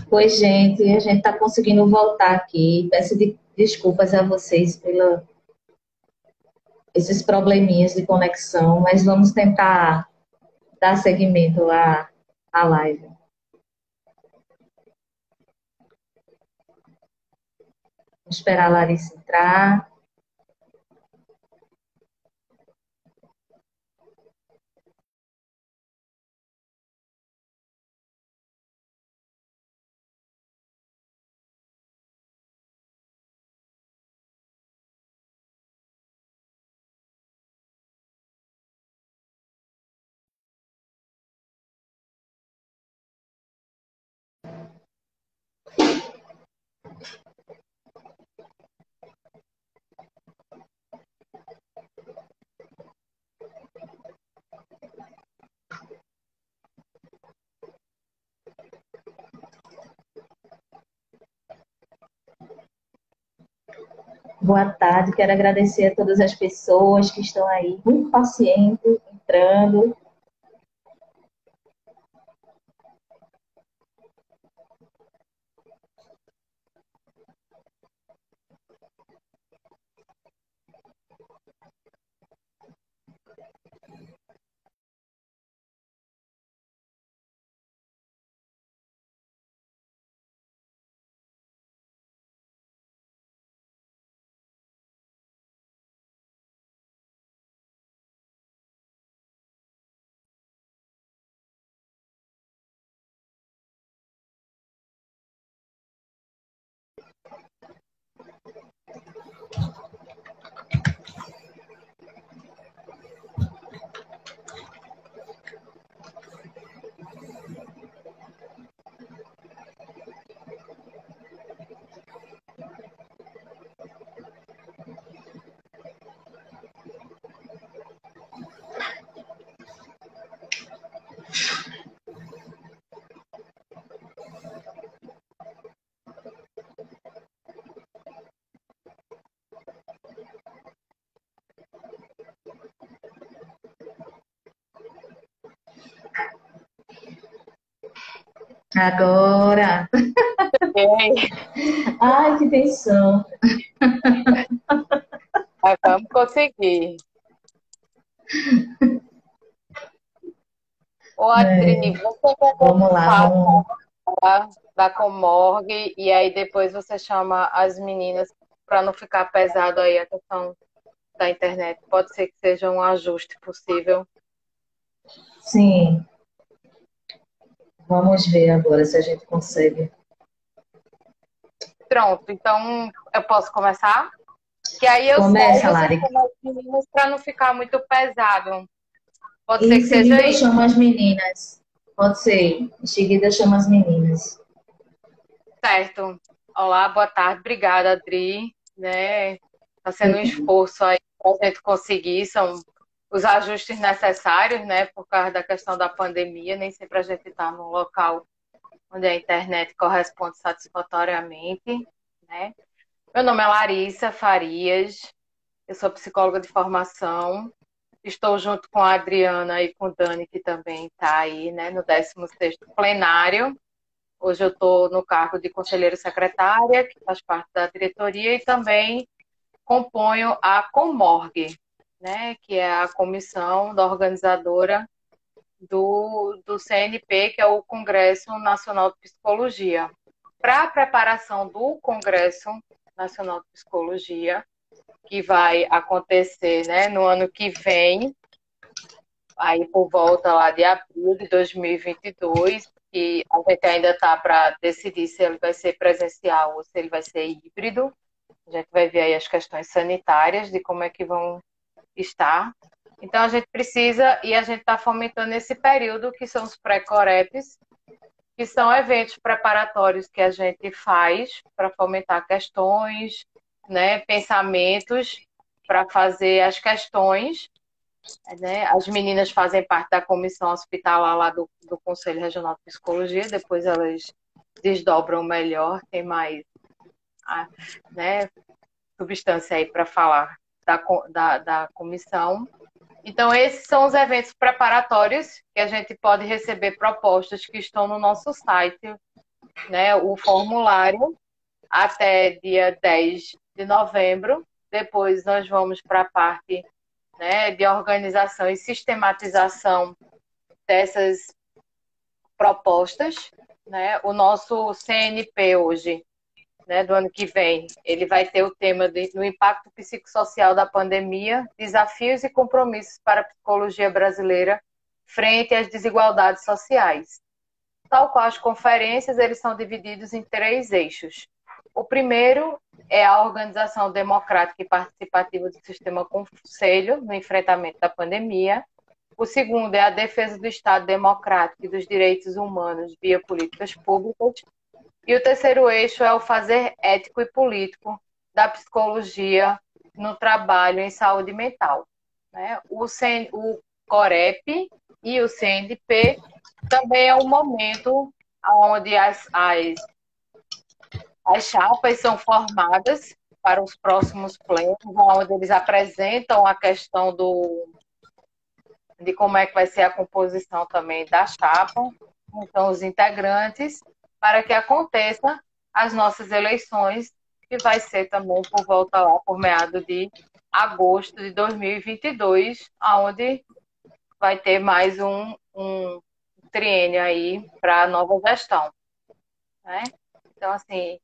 Pois, gente, a gente está conseguindo voltar aqui. Peço desculpas a vocês pelos esses probleminhas de conexão, mas vamos tentar dar seguimento à live. Vou esperar a Larissa entrar. Boa tarde, quero agradecer a todas as pessoas que estão aí, muito pacientes, entrando. Agora. Ei, Ai, que tensão. mas vamos conseguir. Ô, Adri, É, você quer que eu vamos lá, faça vamos. da Comorg e aí depois você chama as meninas para não ficar pesado aí a questão da internet. Pode ser que seja um ajuste possível. Sim, vamos ver agora se a gente consegue. Pronto, então eu posso começar? Que aí eu saio e Começa, você Lari. chama as meninas para não ficar muito pesado. Pode ser Em que seja seguida eu isso? chamo as meninas. Pode ser. Em seguida eu chamo as meninas. Certo. Olá, boa tarde. Obrigada, Adri. Né? Está sendo um esforço aí para a gente conseguir, são os ajustes necessários, né? Por causa da questão da pandemia, nem sempre a gente está no local onde a internet corresponde satisfatoriamente, né? Meu nome é Larissa Farias, eu sou psicóloga de formação, estou junto com a Adriana e com o Dani, que também está aí, né, no 16º plenário. Hoje eu estou no cargo de conselheira secretária, que faz parte da diretoria, e também componho a Comorg, né, que é a comissão da organizadora do CNP, que é o Congresso Nacional de Psicologia. Para a preparação do Congresso Nacional de Psicologia, que vai acontecer, né, no ano que vem, aí por volta lá de abril de 2022, e a gente ainda está para decidir se ele vai ser presencial ou se ele vai ser híbrido. A gente vai ver aí as questões sanitárias de como é que vão estar. Então a gente precisa, e a gente está fomentando esse período que são os pré-coreps, que são eventos preparatórios que a gente faz para fomentar questões, né, pensamentos, para fazer as questões, né? As meninas fazem parte da comissão hospitalar lá do Conselho Regional de Psicologia, depois elas desdobram melhor, tem mais, né, substância aí para falar da comissão. Então, esses são os eventos preparatórios que a gente pode receber propostas que estão no nosso site, né, o formulário até dia 10 de novembro. Depois nós vamos para a parte, né, de organização e sistematização dessas propostas. Né? O nosso CNP hoje, né, do ano que vem, ele vai ter o tema do impacto psicossocial da pandemia, desafios e compromissos para a psicologia brasileira frente às desigualdades sociais. Tal qual as conferências, eles são divididos em 3 eixos. O primeiro é a organização democrática e participativa do sistema conselho no enfrentamento da pandemia. O segundo é a defesa do Estado democrático e dos direitos humanos via políticas públicas. E o terceiro eixo é o fazer ético e político da psicologia no trabalho em saúde mental. Né? O COREP e o CNP também é um momento onde as chapas são formadas para os próximos plenos, onde eles apresentam a questão de como é que vai ser a composição também da chapa, então os integrantes, para que aconteça as nossas eleições, que vai ser também por volta lá, por meado de agosto de 2022, onde vai ter mais um triênio aí para a nova gestão. Né? Então, assim,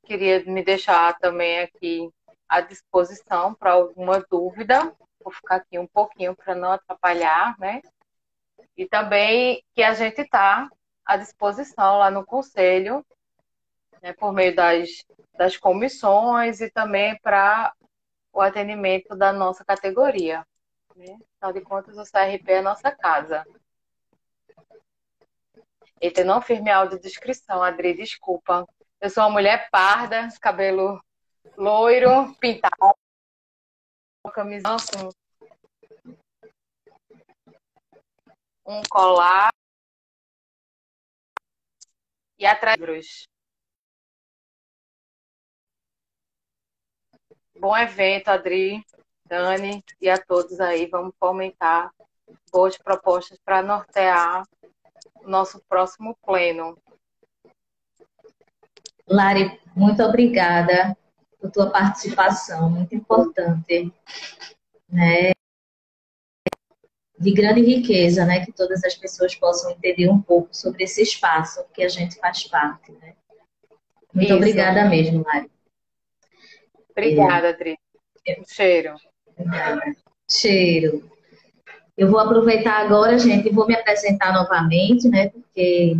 queria me deixar também aqui à disposição para alguma dúvida. Vou ficar aqui um pouquinho para não atrapalhar, né? E também que a gente está à disposição lá no Conselho, né, por meio das comissões e também para o atendimento da nossa categoria. Né? Afinal de contas, o CRP é a nossa casa. Eita, eu não fiz minha audiodescrição, Adri, desculpa. Eu sou uma mulher parda, cabelo loiro, pintado, camisão com um colar e atrás livros. Bom evento, Adri, Dani e a todos aí. Vamos fomentar boas propostas para nortear o nosso próximo pleno. Lari, muito obrigada por tua participação, muito importante, né? De grande riqueza, né? Que todas as pessoas possam entender um pouco sobre esse espaço que a gente faz parte, né? Muito Isso. obrigada mesmo, Lari. Obrigada, Adri. Um cheiro. Obrigada. Cheiro. Eu vou aproveitar agora, gente, e vou me apresentar novamente, né? Porque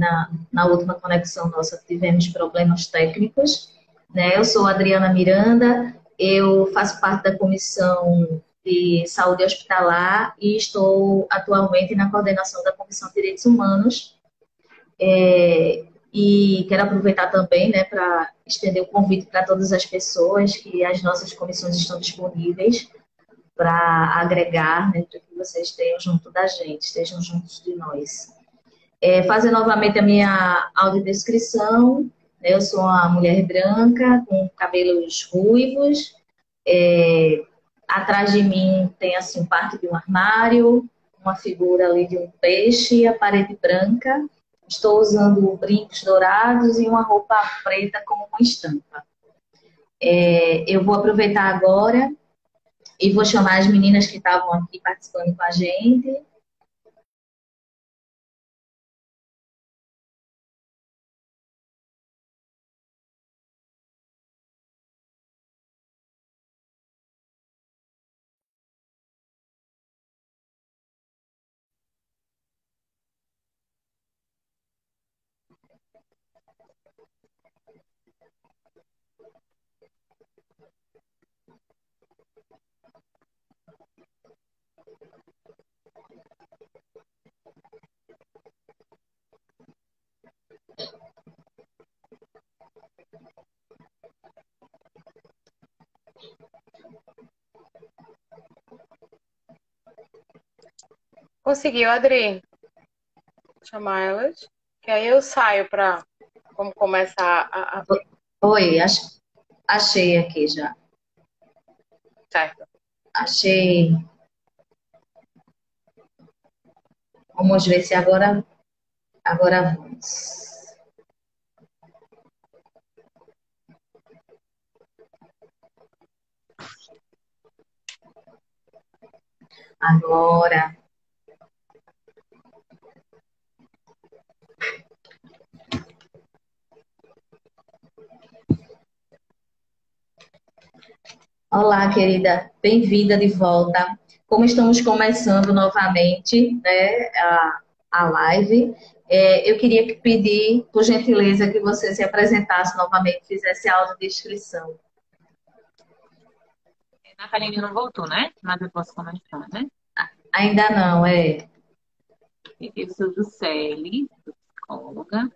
na última conexão nossa tivemos problemas técnicos, né? Eu sou Adriana Miranda, eu faço parte da Comissão de Saúde Hospitalar e estou atualmente na coordenação da Comissão de Direitos Humanos. E quero aproveitar também, né, para estender o convite para todas as pessoas que as nossas comissões estão disponíveis para agregar, né, para que vocês estejam junto da gente, estejam juntos de nós. Fazer novamente a minha audiodescrição. Eu sou uma mulher branca, com cabelos ruivos. Atrás de mim tem assim parte de um armário, uma figura ali de um peixe, a parede branca. Estou usando brincos dourados e uma roupa preta como uma estampa. Eu vou aproveitar agora e vou chamar as meninas que estavam aqui participando com a gente. Conseguiu, Adri? Vou chamar elas. Que aí eu saio para vamos começar a... Oi, achei aqui já. Certo. Achei. Vamos ver se agora vamos. Agora. Olá, querida. Bem-vinda de volta. Como estamos começando novamente, né, a live, eu queria pedir, por gentileza, que você se apresentasse novamente, fizesse a audiodescrição. Natalina não voltou, né? Mas eu posso começar, né? Ainda não, é. Eu sou Juscelie, sou psicóloga.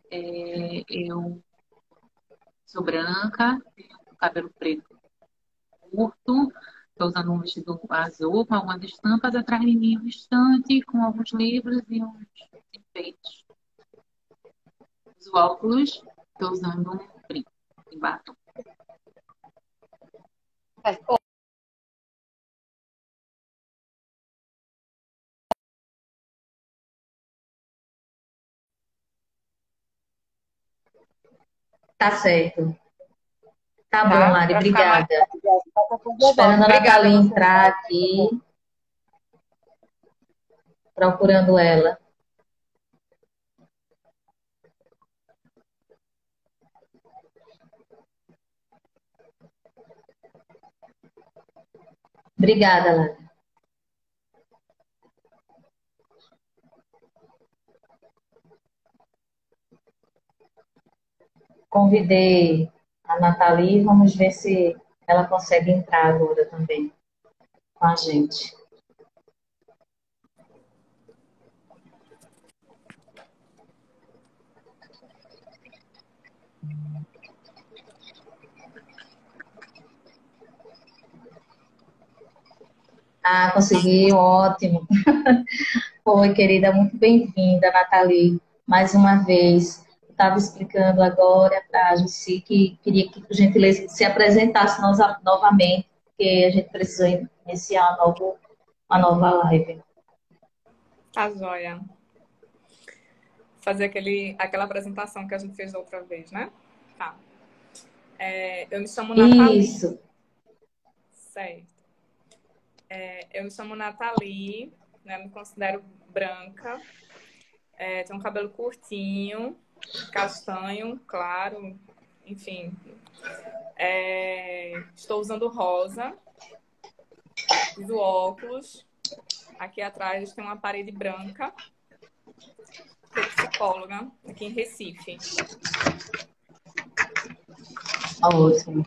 Eu sou branca, tenho cabelo preto curto, estou usando um vestido azul com algumas estampas atrás de mim, um estante com alguns livros e uns enfeites. Os óculos, estou usando um brinco de batom. Tá certo. Tá bom, Tá? Lari, Para ficar mais obrigada. rápido. Esperando a Obrigada a Nathalie você. entrar aqui, procurando ela. Obrigada, Lari. Convidei a Nathalie, vamos ver se ela consegue entrar agora também com a gente. Ah, conseguiu, ótimo. Oi, querida, muito bem-vinda, Nathalie, mais uma vez. Eu estava explicando agora para a Jussi que queria que, por gentileza, se apresentasse novamente, porque a gente precisa iniciar uma nova live. Tá joia. Fazer aquela apresentação que a gente fez da outra vez, né? Tá. Eu me chamo Nathalie. Isso. Certo. Eu me chamo Nathalie, né? Me considero branca. Tenho um cabelo curtinho, castanho, claro, enfim. Estou usando rosa. Uso óculos. Aqui atrás tem uma parede branca. Sou psicóloga aqui em Recife. Ótimo.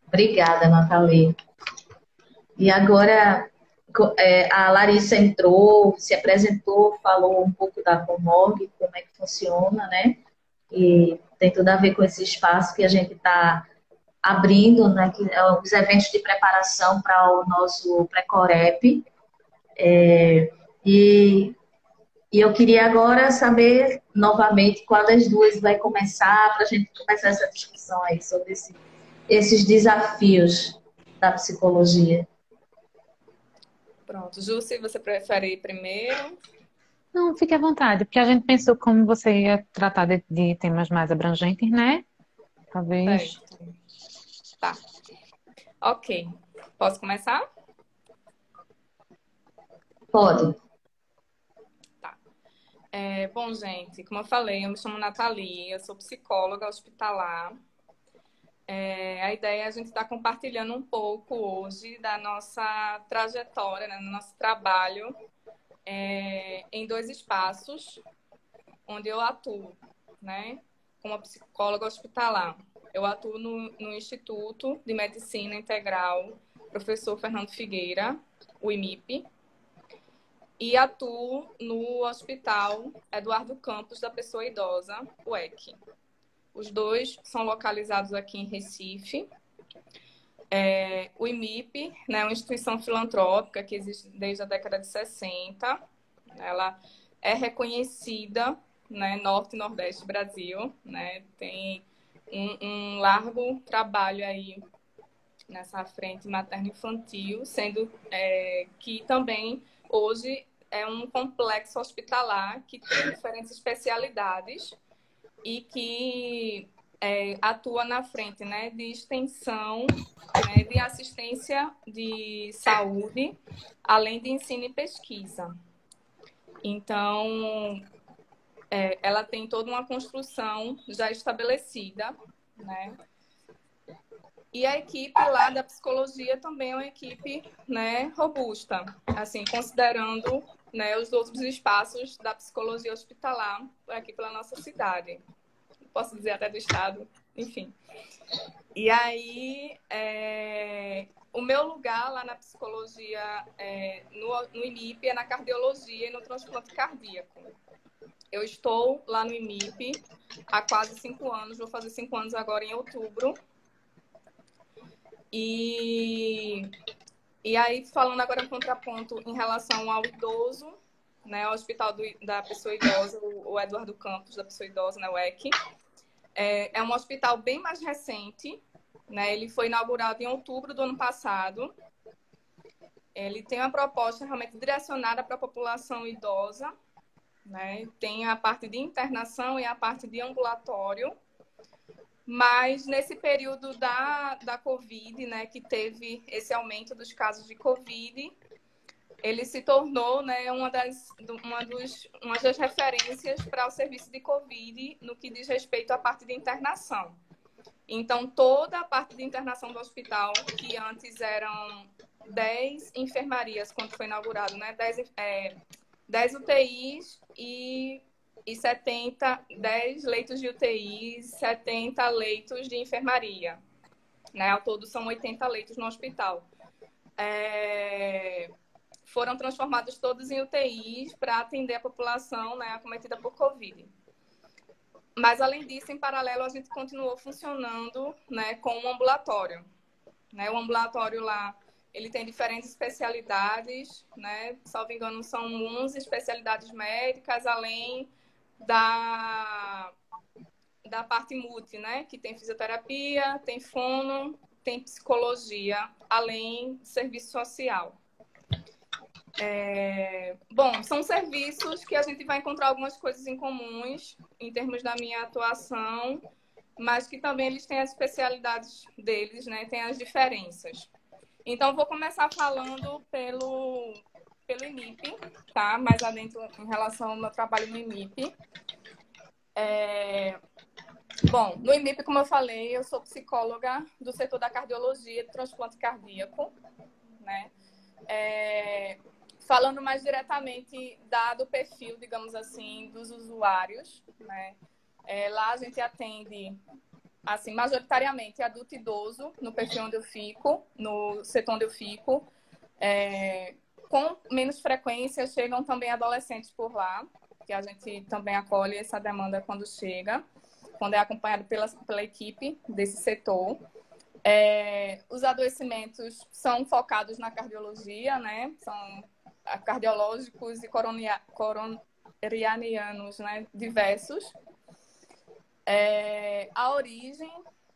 Obrigada, Nathalie. E agora a Larissa entrou, se apresentou, falou um pouco da Comorg, como é que funciona, né? E tem tudo a ver com esse espaço que a gente está abrindo, né? Que é os eventos de preparação para o nosso Precorep. E eu queria agora saber novamente qual das duas vai começar, para a gente começar essa discussão aí sobre esses desafios da psicologia. Pronto. Ju, se você prefere ir primeiro. Não, fique à vontade, porque a gente pensou como você ia tratar de temas mais abrangentes, né? Talvez. Certo. Tá. Ok. Posso começar? Pode. Tá. Bom, gente, como eu falei, eu me chamo Nathalie, eu sou psicóloga hospitalar. A ideia é a gente estar compartilhando um pouco hoje da nossa trajetória, né, do nosso trabalho em dois espaços onde eu atuo, né, como psicóloga hospitalar. Eu atuo no Instituto de Medicina Integral Professor Fernando Figueira, o IMIP, e atuo no Hospital Eduardo Campos da Pessoa Idosa, o EC. Os dois são localizados aqui em Recife. O IMIP, né, é uma instituição filantrópica que existe desde a década de 60. Ela é reconhecida, né, Norte e Nordeste do Brasil, né, tem um largo trabalho aí nessa frente materno-infantil, sendo que também hoje é um complexo hospitalar que tem diferentes especialidades e que atua na frente, né, de extensão, né, de assistência de saúde, além de ensino e pesquisa. Então, ela tem toda uma construção já estabelecida, né? E a equipe lá da psicologia também é uma equipe, né, robusta, assim, considerando, né, os outros espaços da psicologia hospitalar aqui pela nossa cidade. Posso dizer até do estado, enfim. E aí, o meu lugar lá na psicologia, no IMIP, é na cardiologia e no transplante cardíaco. Eu estou lá no IMIP há quase 5 anos, vou fazer 5 anos agora em outubro. E aí, falando agora um contraponto em relação ao idoso, né, ao Hospital da Pessoa Idosa, o Eduardo Campos da Pessoa Idosa, né, o EC, é um hospital bem mais recente, né, ele foi inaugurado em outubro do ano passado. Ele tem uma proposta realmente direcionada para a população idosa, né, tem a parte de internação e a parte de ambulatório. Mas nesse período da Covid, né, que teve esse aumento dos casos de Covid, ele se tornou, né, uma das referências para o serviço de Covid no que diz respeito à parte de internação. Então, toda a parte de internação do hospital, que antes eram 10 enfermarias, quando foi inaugurado, né, 10 UTIs e 10 leitos de UTI, 70 leitos de enfermaria. Né? Ao todo, são 80 leitos no hospital. Foram transformados todos em UTIs para atender a população, né, acometida por Covid. Mas, além disso, em paralelo, a gente continuou funcionando, né, com um ambulatório. Né? O ambulatório lá, ele tem diferentes especialidades, né? Salvo engano, são 11 especialidades médicas, além da parte multi, né? Que tem fisioterapia, tem fono, tem psicologia, além de serviço social. Bom, são serviços que a gente vai encontrar algumas coisas em comuns em termos da minha atuação, mas que também eles têm as especialidades deles, né? Tem as diferenças. Então, vou começar falando pelo IMIP, tá? Mais adentro em relação ao meu trabalho no IMIP. Bom, no IMIP, como eu falei, eu sou psicóloga do setor da cardiologia e do transplante cardíaco, né? Falando mais diretamente do perfil, digamos assim, dos usuários, né? Lá a gente atende, assim, majoritariamente adulto e idoso, no perfil onde eu fico, no setor onde eu fico. Com menos frequência, chegam também adolescentes por lá, que a gente também acolhe essa demanda quando chega, quando é acompanhado pela equipe desse setor. Os adoecimentos são focados na cardiologia, né? São cardiológicos e coronarianos, né? Diversos. A origem,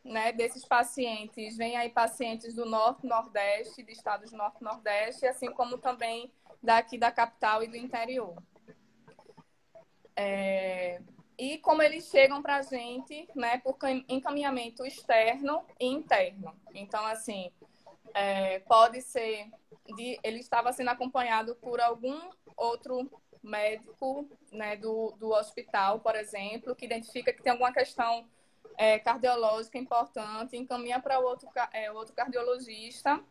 né, desses pacientes, vem aí pacientes do Norte, Nordeste, de estados do Norte e Nordeste, assim como também daqui da capital e do interior. E como eles chegam para a gente, né, por encaminhamento externo e interno. Então, assim, pode ser ele estava sendo acompanhado por algum outro médico, né, do hospital, por exemplo, que identifica que tem alguma questão cardiológica importante, encaminha para outro cardiologista,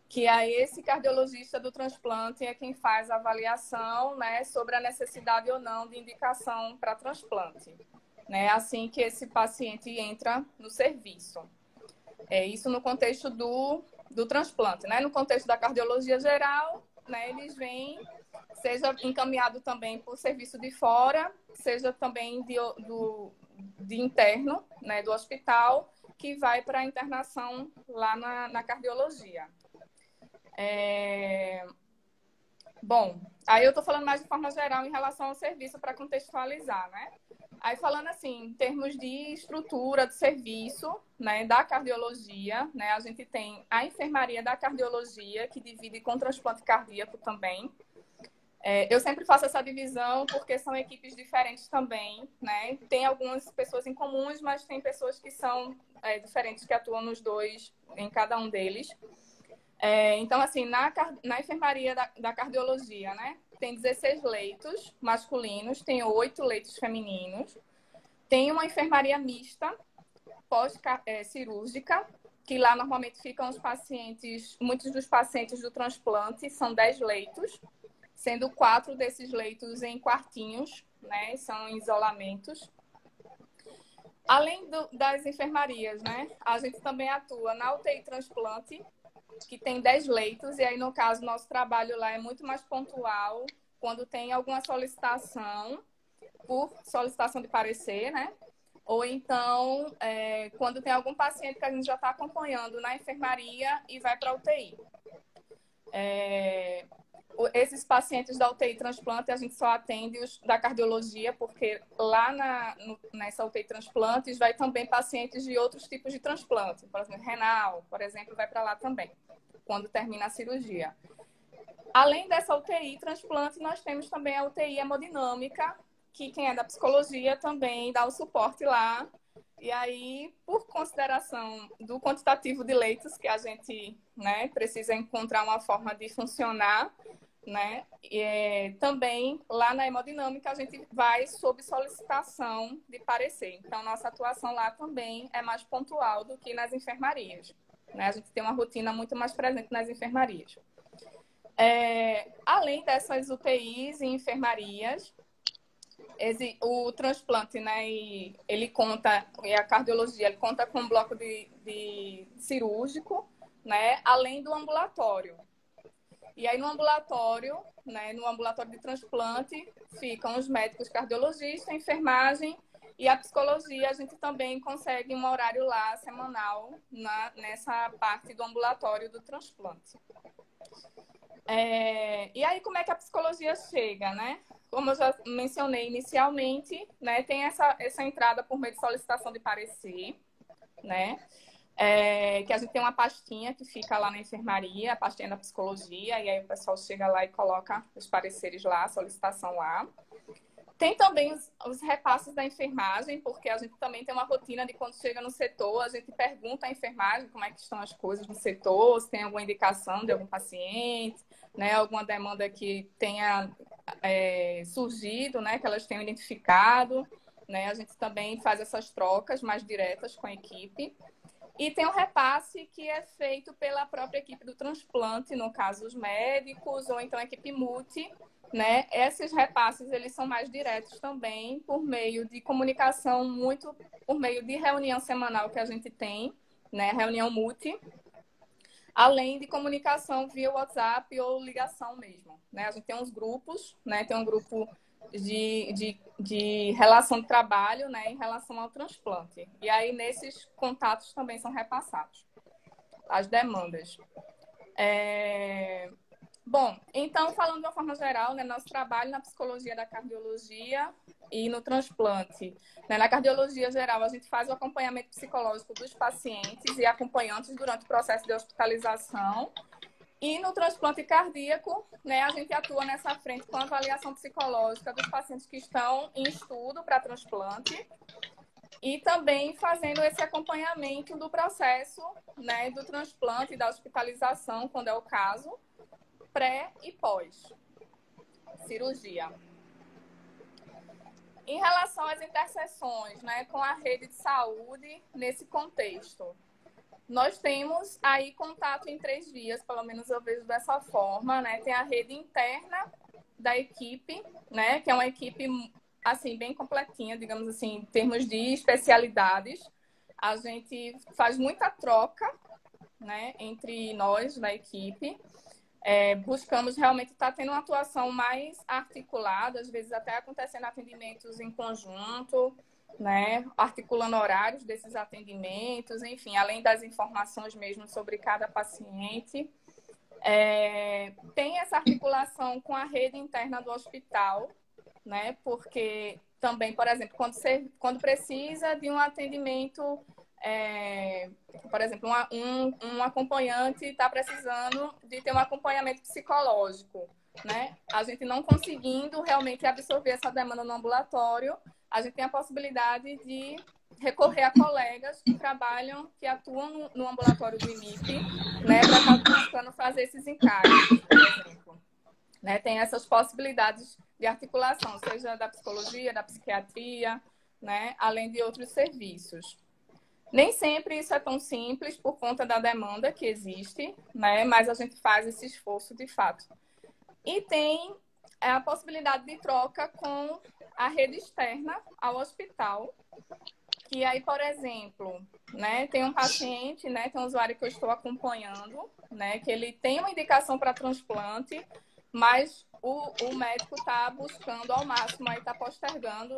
que aí esse cardiologista do transplante é quem faz a avaliação, né, sobre a necessidade ou não de indicação para transplante. Né, assim que esse paciente entra no serviço. Isso no contexto do transplante. Né? No contexto da cardiologia geral, né, eles vêm, seja encaminhado também por serviço de fora, seja também de interno, né, do hospital, que vai para a internação lá na cardiologia. Bom, aí eu estou falando mais de forma geral em relação ao serviço para contextualizar, né? Aí falando assim, em termos de estrutura de serviço, né, da cardiologia, né, a gente tem a enfermaria da cardiologia, que divide com transplante cardíaco também. Eu sempre faço essa divisão porque são equipes diferentes também, né? Tem algumas pessoas em comuns, mas tem pessoas que são diferentes, que atuam nos dois, em cada um deles. Então, assim, na enfermaria da cardiologia, né? Tem 16 leitos masculinos, tem 8 leitos femininos. Tem uma enfermaria mista, pós-cirúrgica, que lá normalmente ficam os pacientes, muitos dos pacientes do transplante, são 10 leitos, sendo 4 desses leitos em quartinhos, né? São em isolamentos. Além das enfermarias, né? A gente também atua na UTI transplante, que tem 10 leitos, e aí, no caso, nosso trabalho lá é muito mais pontual, quando tem alguma solicitação, por solicitação de parecer, né? Ou então, quando tem algum paciente que a gente já está acompanhando na enfermaria e vai para a UTI. Esses pacientes da UTI transplante, a gente só atende os da cardiologia, porque lá nessa UTI transplantes vai também pacientes de outros tipos de transplante, por exemplo, renal, por exemplo, vai para lá também, quando termina a cirurgia. Além dessa UTI transplante, nós temos também a UTI hemodinâmica, que quem é da psicologia também dá o suporte lá. E aí, por consideração do quantitativo de leitos que a gente, né, precisa encontrar uma forma de funcionar, né? Também lá na hemodinâmica a gente vai sob solicitação de parecer. Então, nossa atuação lá também é mais pontual do que nas enfermarias, né? A gente tem uma rotina muito mais presente nas enfermarias. Além dessas UTIs e enfermarias, o transplante, né, ele conta, e a cardiologia, ele conta com um bloco de cirúrgico, né, além do ambulatório. E aí no ambulatório, né, no ambulatório de transplante, ficam os médicos cardiologistas, a enfermagem e a psicologia. A gente também consegue um horário lá semanal nessa parte do ambulatório do transplante. E aí como é que a psicologia chega, né? Como eu já mencionei inicialmente, né, tem essa entrada por meio de solicitação de parecer, né? Que a gente tem uma pastinha que fica lá na enfermaria, a pastinha da psicologia, e aí o pessoal chega lá e coloca os pareceres lá, a solicitação lá. Tem também os repasses da enfermagem, porque a gente também tem uma rotina de quando chega no setor, a gente pergunta à enfermagem como é que estão as coisas no setor, se tem alguma indicação de algum paciente, né, alguma demanda que tenha surgido, né, que elas tenham identificado, né, a gente também faz essas trocas mais diretas com a equipe. E tem um repasse que é feito pela própria equipe do transplante, no caso os médicos, ou então a equipe multi, né? Esses repasses, eles são mais diretos também, por meio de comunicação, muito por meio de reunião semanal que a gente tem, né? Reunião multi, além de comunicação via WhatsApp ou ligação mesmo, né? A gente tem uns grupos, né? Tem um grupo de relação de trabalho, né, em relação ao transplante. E aí, nesses contatos também são repassados as demandas. Bom, então, falando de uma forma geral, né, nosso trabalho na psicologia da cardiologia e no transplante. Né, na cardiologia geral, a gente faz o acompanhamento psicológico dos pacientes e acompanhantes durante o processo de hospitalização. E no transplante cardíaco, né, a gente atua nessa frente com a avaliação psicológica dos pacientes que estão em estudo para transplante e também fazendo esse acompanhamento do processo, né, do transplante e da hospitalização, quando é o caso, pré e pós cirurgia. Em relação às interseções, né, com a rede de saúde nesse contexto, nós temos aí contato em 3 vias, pelo menos eu vejo dessa forma, né? Tem a rede interna da equipe, né? Que é uma equipe, assim, bem completinha, digamos assim, em termos de especialidades. A gente faz muita troca, né? Entre nós, da equipe. Buscamos realmente estar tendo uma atuação mais articulada, às vezes até acontecendo atendimentos em conjunto, né, articulando horários desses atendimentos, enfim, além das informações mesmo sobre cada paciente. Tem essa articulação com a rede interna do hospital, né, porque também, por exemplo, quando precisa de um atendimento, por exemplo, um acompanhante está precisando de ter um acompanhamento psicológico, né, a gente não conseguindo realmente absorver essa demanda no ambulatório, a gente tem a possibilidade de recorrer a colegas que trabalham, que atuam no ambulatório do IMIP, né, para estar buscando fazer esses encargos, por exemplo. Né, tem essas possibilidades de articulação, seja da psicologia, da psiquiatria, né, além de outros serviços. Nem sempre isso é tão simples por conta da demanda que existe, né, mas a gente faz esse esforço de fato. E tem a possibilidade de troca com a rede externa ao hospital, que aí, por exemplo, né, tem um paciente, né, tem um usuário que eu estou acompanhando, né, que ele tem uma indicação para transplante, mas o médico está buscando ao máximo, aí está postergando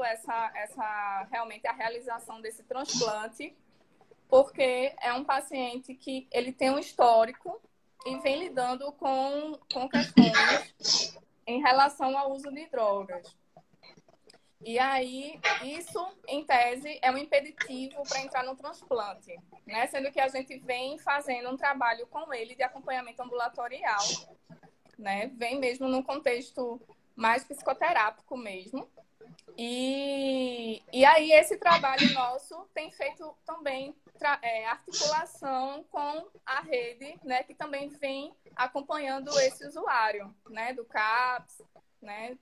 realmente a realização desse transplante, porque é um paciente que ele tem um histórico e vem lidando com questões em relação ao uso de drogas. E aí, isso, em tese, é um impeditivo para entrar no transplante, né? Sendo que a gente vem fazendo um trabalho com ele de acompanhamento ambulatorial, né? Vem mesmo num contexto mais psicoterápico mesmo. E aí, esse trabalho nosso tem feito também articulação com a rede, né? Que também vem acompanhando esse usuário, né? Do CAPS, né?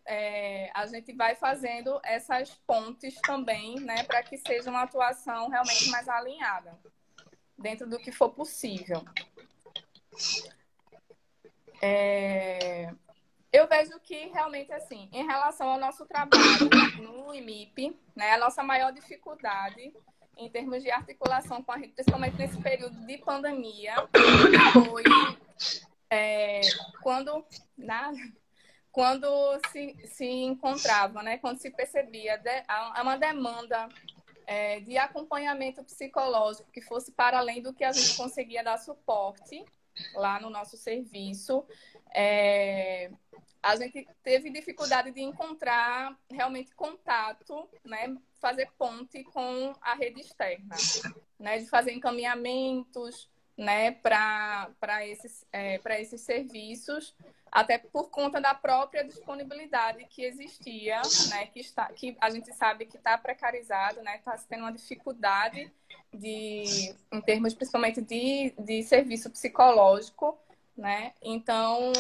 A gente vai fazendo essas pontes também, né? Para que seja uma atuação realmente mais alinhada, dentro do que for possível. Eu vejo que realmente, assim, em relação ao nosso trabalho no IMIP, né, a nossa maior dificuldade em termos de articulação com a rede, principalmente nesse período de pandemia, foi quando se encontrava, né, quando se percebia uma demanda de acompanhamento psicológico que fosse para além do que a gente conseguia dar suporte lá no nosso serviço. A gente teve dificuldade de encontrar realmente contato, né, fazer ponte com a rede externa, né, de fazer encaminhamentos, né, para esses serviços, até por conta da própria disponibilidade que existia, né, que a gente sabe que está precarizado, né, está tendo uma dificuldade em termos principalmente de serviço psicológico, né? Então,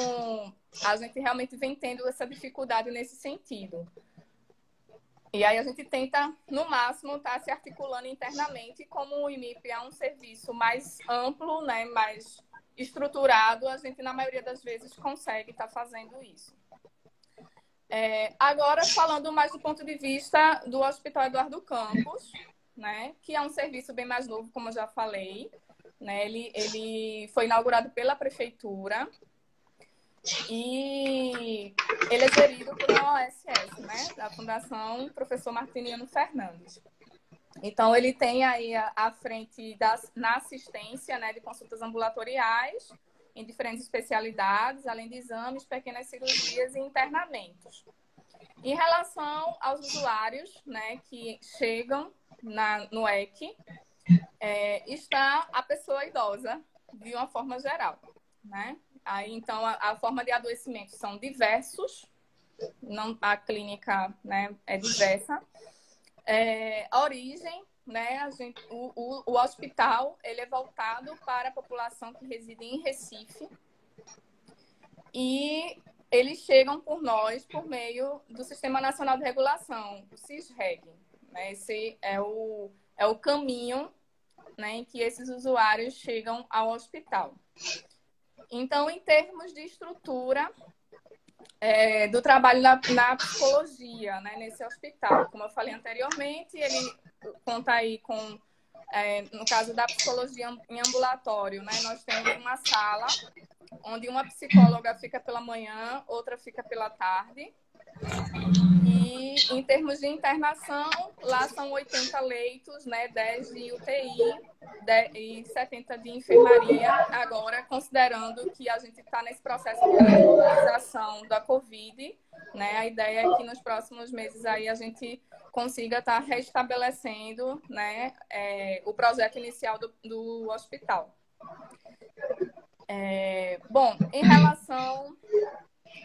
a gente realmente vem tendo essa dificuldade nesse sentido. E aí a gente tenta, no máximo, estar se articulando internamente. Como o IMIP é um serviço mais amplo, né, mais estruturado, a gente, na maioria das vezes, consegue estar fazendo isso. Agora, falando mais do ponto de vista do Hospital Eduardo Campos, né, que é um serviço bem mais novo, como eu já falei, né, ele foi inaugurado pela prefeitura e ele é gerido por uma OSS, né, da Fundação Professor Martiniano Fernandes. Então, ele tem aí à frente na assistência, né, de consultas ambulatoriais em diferentes especialidades, além de exames, pequenas cirurgias e internamentos. Em relação aos usuários, né, que chegam no EC, está a pessoa idosa, de uma forma geral, né? Aí, então, a forma de adoecimento são diversos, a clínica, né, é diversa. A origem, né, o hospital, ele é voltado para a população que reside em Recife e eles chegam por nós por meio do Sistema Nacional de Regulação, o SISREG. Né? Esse é o caminho, né, em que esses usuários chegam ao hospital. Então, em termos de estrutura do trabalho na psicologia, né, nesse hospital, como eu falei anteriormente, ele conta aí com, no caso da psicologia em ambulatório, né, nós temos uma sala onde uma psicóloga fica pela manhã, outra fica pela tarde. E em termos de internação, lá são 80 leitos, né, 10 de UTI e 70 de enfermaria. Agora, considerando que a gente está nesse processo de regularização da Covid, né, a ideia é que nos próximos meses aí a gente consiga estar restabelecendo, né, o projeto inicial do hospital. Bom, em relação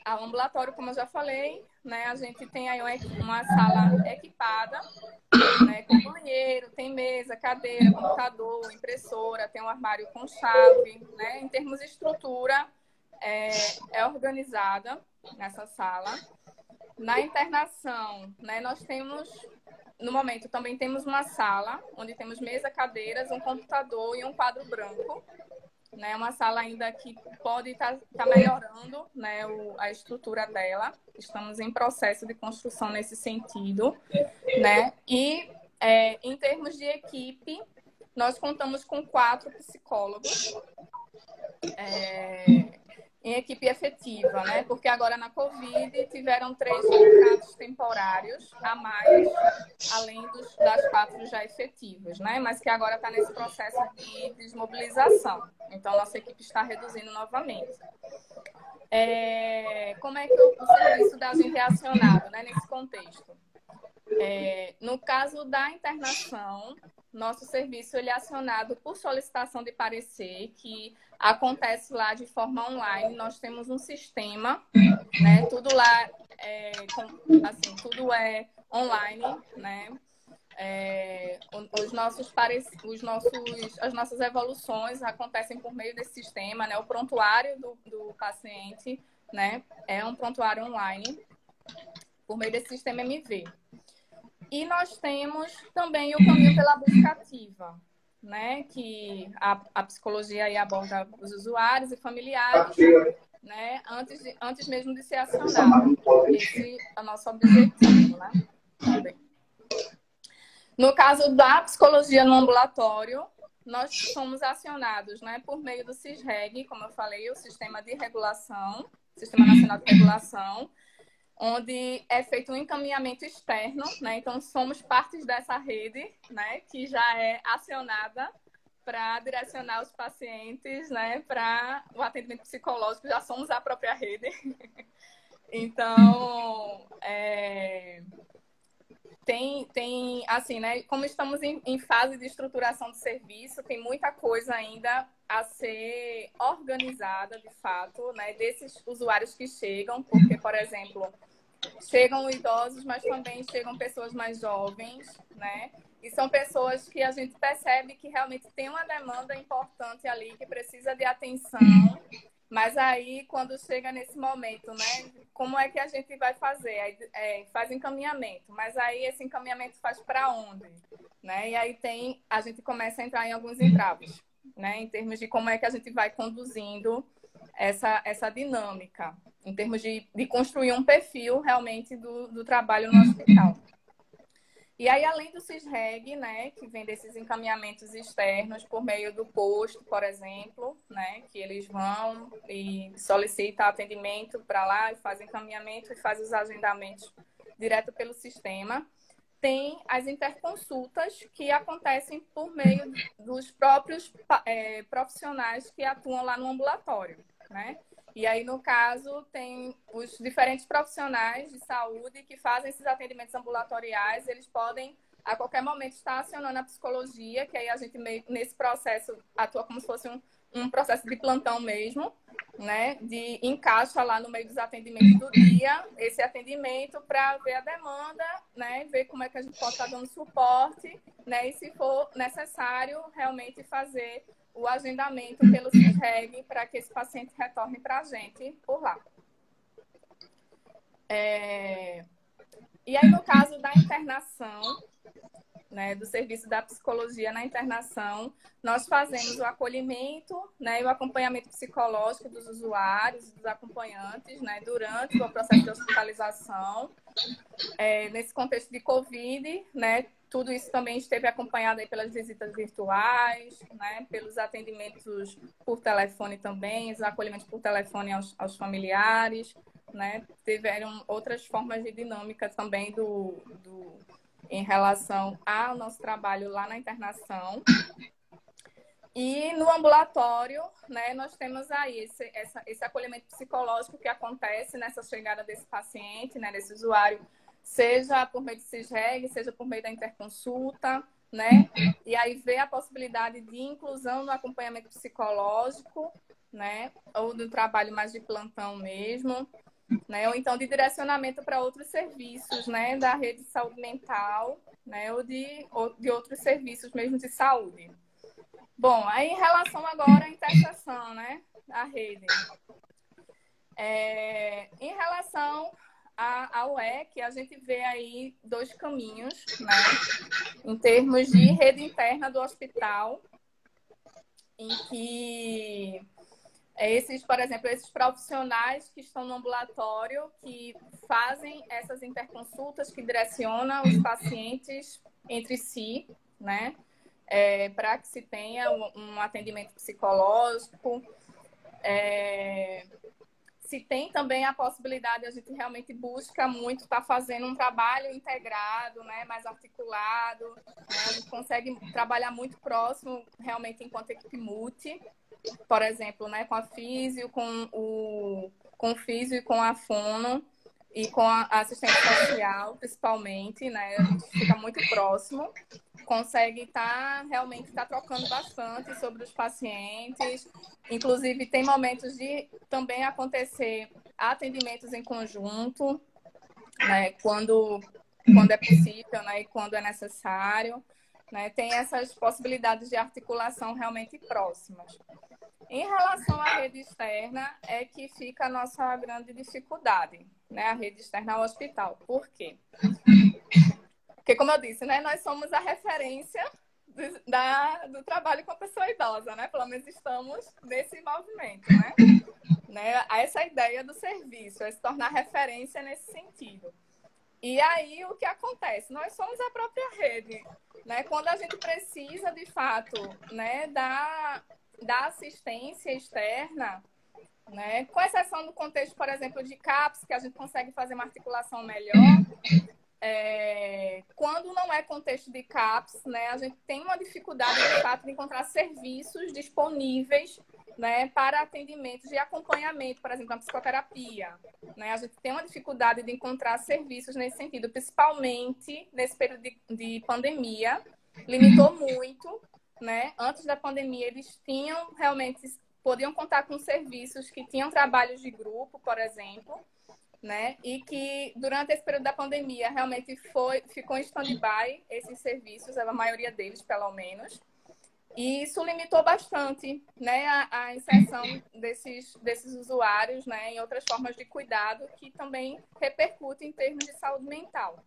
O ambulatório, como eu já falei, né, a gente tem aí uma sala equipada, né, com banheiro, tem mesa, cadeira, computador, impressora, tem um armário com chave, né? Em termos de estrutura, é organizada nessa sala. Na internação, né, nós temos, no momento, também temos uma sala onde temos mesa, cadeiras, um computador e um quadro branco. Né, uma sala ainda que pode estar melhorando, né, a estrutura dela. Estamos em processo de construção nesse sentido, né? E em termos de equipe, nós contamos com 4 psicólogos em equipe efetiva, né? Porque agora na Covid tiveram 3 contratos temporários a mais, além das 4 já efetivas, né? Mas que agora está nesse processo de desmobilização. Então, nossa equipe está reduzindo novamente. Como é que o serviço da gente é acionado, né, nesse contexto? No caso da internação, nosso serviço ele é acionado por solicitação de parecer, que acontece lá de forma online. Nós temos um sistema, né? Tudo lá tudo é online, né? As nossas evoluções acontecem por meio desse sistema, né? O prontuário do paciente, né? É um prontuário online por meio desse sistema MV. E nós temos também o caminho pela busca ativa, né? Que a psicologia aí aborda os usuários e familiares, né? Antes mesmo de ser acionado. Esse é o nosso objetivo, né? Também. No caso da psicologia no ambulatório, nós somos acionados, né, por meio do SISREG, como eu falei, o Sistema de Regulação, Sistema Nacional de Regulação, onde é feito um encaminhamento externo, né? Então somos partes dessa rede, né, que já é acionada para direcionar os pacientes, né, para o atendimento psicológico, já somos a própria rede. Então, tem assim, né? Como estamos em fase de estruturação do serviço, tem muita coisa ainda a ser organizada, de fato, né? Desses usuários que chegam, porque, por exemplo, chegam idosos, mas também chegam pessoas mais jovens, né? E são pessoas que a gente percebe que realmente tem uma demanda importante ali, que precisa de atenção. Mas aí, quando chega nesse momento, né? Como é que a gente vai fazer? Faz encaminhamento. Mas aí, esse encaminhamento faz para onde? Né? E aí a gente começa a entrar em alguns entraves, né? Em termos de como é que a gente vai conduzindo essa dinâmica, em termos de construir um perfil realmente do trabalho no hospital. E aí, além do SISREG, né, que vem desses encaminhamentos externos por meio do posto, por exemplo, né, que eles vão e solicitam atendimento para lá e fazem encaminhamento e fazem os agendamentos direto pelo sistema, tem as interconsultas que acontecem por meio dos próprios profissionais que atuam lá no ambulatório, né? E aí, no caso, tem os diferentes profissionais de saúde que fazem esses atendimentos ambulatoriais. Eles podem, a qualquer momento, estar acionando a psicologia, que aí a gente, meio, nesse processo, atua como se fosse um processo de plantão mesmo, né? De encaixa lá no meio dos atendimentos do dia, esse atendimento para ver a demanda, né? Ver como é que a gente pode estar dando suporte, né? E, se for necessário, realmente fazer o agendamento pelo SISREG para que esse paciente retorne para a gente por lá. E aí, no caso da internação, né, do serviço da psicologia na internação, nós fazemos o acolhimento, né, e o acompanhamento psicológico dos usuários, dos acompanhantes, né, durante o processo de hospitalização. Nesse contexto de Covid, né, tudo isso também esteve acompanhado aí pelas visitas virtuais, né, pelos atendimentos por telefone também, os acolhimentos por telefone aos familiares, né, tiveram outras formas de dinâmica também em relação ao nosso trabalho lá na internação. E no ambulatório, né, nós temos aí esse acolhimento psicológico que acontece nessa chegada desse paciente, né, desse usuário, seja por meio do SISREG, seja por meio da interconsulta, né? E aí vê a possibilidade de inclusão no acompanhamento psicológico, né? Ou do trabalho mais de plantão mesmo. né? Ou então de direcionamento para outros serviços, né? Da rede de saúde mental, né? Ou de outros serviços mesmo de saúde. Bom, aí em relação agora à interseção, né? Da rede. Em relação ao EC, a gente vê aí dois caminhos, né? Em termos de rede interna do hospital, em que por exemplo, esses profissionais que estão no ambulatório, que fazem essas interconsultas, que direcionam os pacientes entre si, né? Para que se tenha um atendimento psicológico. Se tem também a possibilidade, a gente realmente busca muito estar fazendo um trabalho integrado, né, mais articulado, né, a gente consegue trabalhar muito próximo, realmente, enquanto equipe multi, por exemplo, né, com a físio, com o físio e com a fono, e com a assistente social, principalmente, né, a gente fica muito próximo, consegue realmente estar trocando bastante sobre os pacientes. Inclusive, tem momentos de também acontecer atendimentos em conjunto, né, quando é possível, né, e quando é necessário, né, tem essas possibilidades de articulação realmente próximas. Em relação à rede externa, é que fica a nossa grande dificuldade, né, a rede externa ao hospital. Por quê? Porque, como eu disse, né, nós somos a referência do trabalho com a pessoa idosa, né? Pelo menos estamos nesse movimento, né? Essa ideia do serviço, é se tornar referência nesse sentido. E aí, o que acontece? Nós somos a própria rede, né? Quando a gente precisa, de fato, né, da assistência externa, né? Com exceção do contexto, por exemplo, de CAPS, que a gente consegue fazer uma articulação melhor, quando não é contexto de CAPS, né, a gente tem uma dificuldade, de fato, de encontrar serviços disponíveis, né, para atendimentos de acompanhamento, por exemplo, na psicoterapia. Né? A gente tem uma dificuldade de encontrar serviços nesse sentido, principalmente nesse período de pandemia. Limitou muito, né? Antes da pandemia, eles podiam contar com serviços que tinham trabalhos de grupo, por exemplo, né? E que durante esse período da pandemia realmente ficou em stand-by esses serviços, a maioria deles, pelo menos. E isso limitou bastante, né, a inserção desses usuários, né, em outras formas de cuidado que também repercutem em termos de saúde mental.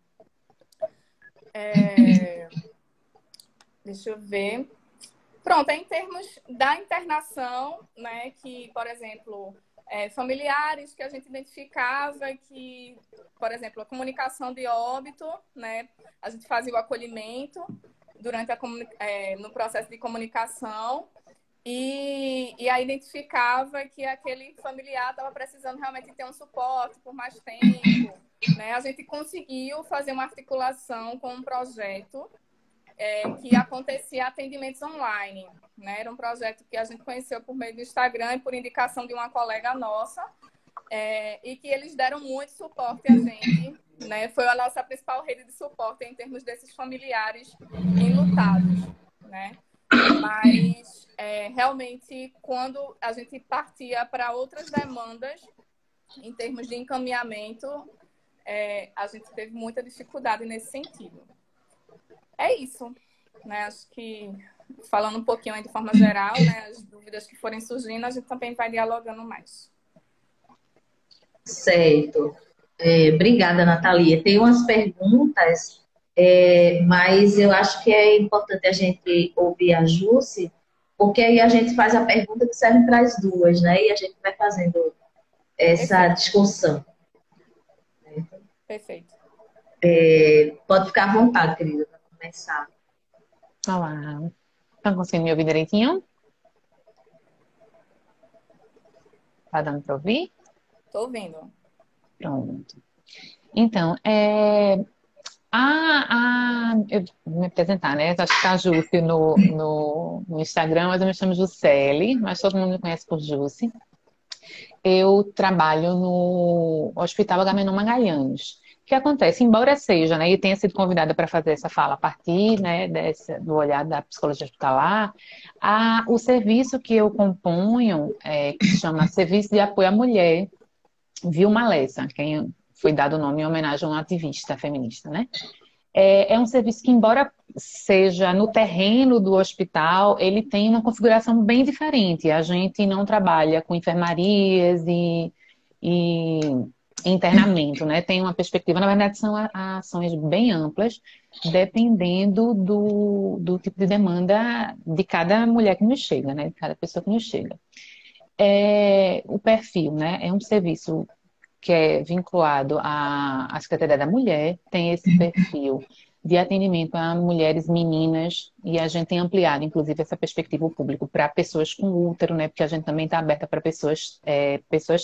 Deixa eu ver. Pronto, em termos da internação, né, que, por exemplo, familiares que a gente identificava que, por exemplo, a comunicação de óbito, né, a gente fazia o acolhimento durante no processo de comunicação e aí identificava que aquele familiar estava precisando realmente ter um suporte por mais tempo, né? A gente conseguiu fazer uma articulação com um projeto que acontecia atendimentos online, né? Era um projeto que a gente conheceu por meio do Instagram e por indicação de uma colega nossa, e que eles deram muito suporte a gente, né? Foi a nossa principal rede de suporte em termos desses familiares enlutados, né? Mas, realmente, quando a gente partia para outras demandas, em termos de encaminhamento, a gente teve muita dificuldade nesse sentido. É isso, né? Acho que, falando um pouquinho aí de forma geral, né, as dúvidas que forem surgindo, a gente também vai dialogando mais. Certo. Obrigada, Natalia. Tem umas perguntas, mas eu acho que é importante a gente ouvir a Jússi, porque aí a gente faz a pergunta que serve para as duas, né? E a gente vai fazendo essa discussão. Perfeito. Pode ficar à vontade, querida, para começar. Olá. Estão conseguindo me ouvir direitinho? Tá dando para ouvir? Estou ouvindo. Pronto. Então, eu vou me apresentar, né? Acho que tá a Jússi no Instagram, mas eu me chamo Juscelie, mas todo mundo me conhece por Jússi. Eu trabalho no Hospital Agamenon Magalhães. O que acontece? Embora seja, né, e tenha sido convidada para fazer essa fala a partir, né, do olhar da psicologia hospitalar, o serviço que eu componho, que se chama Serviço de Apoio à Mulher, Vilma Lessa, quem foi dado o nome em homenagem a uma ativista feminista, né? É um serviço que, embora seja no terreno do hospital, ele tem uma configuração bem diferente. A gente não trabalha com enfermarias e internamento, né? Tem uma perspectiva, na verdade, são ações bem amplas, dependendo do tipo de demanda de cada mulher que nos chega, né? De cada pessoa que nos chega. O perfil, né? É um serviço que é vinculado à Secretaria da Mulher, tem esse perfil de atendimento a mulheres meninas, e a gente tem ampliado, inclusive, essa perspectiva ao público para pessoas com útero, né? Porque a gente também está aberta para pessoas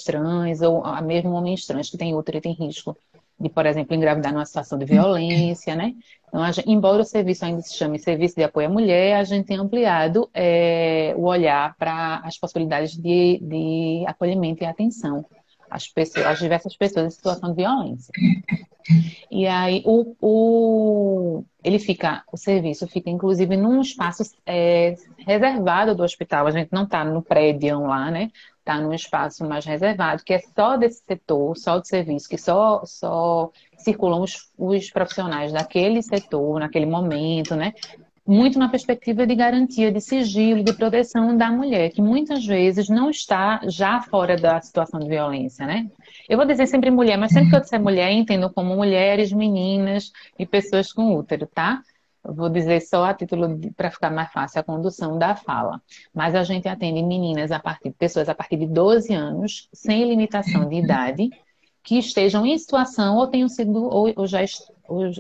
trans, ou mesmo homens trans que têm útero e têm risco de, por exemplo, engravidar numa situação de violência, né? Então, embora o serviço ainda se chame Serviço de Apoio à Mulher, a gente tem ampliado o olhar para as possibilidades de acolhimento e atenção às diversas pessoas em situação de violência. E aí o serviço fica inclusive num espaço reservado do hospital. A gente não está no prédio lá, né? Está num espaço mais reservado, que é só desse setor, só do serviço, que só circulam os profissionais daquele setor, naquele momento, né? Muito na perspectiva de garantia de sigilo, de proteção da mulher, que muitas vezes não está já fora da situação de violência, né? Eu vou dizer sempre mulher, mas sempre que eu disser mulher, entendo como mulheres, meninas e pessoas com útero, tá? Eu vou dizer só a título para ficar mais fácil a condução da fala. Mas a gente atende meninas pessoas a partir de 12 anos, sem limitação de idade, que estejam em situação ou tenham sido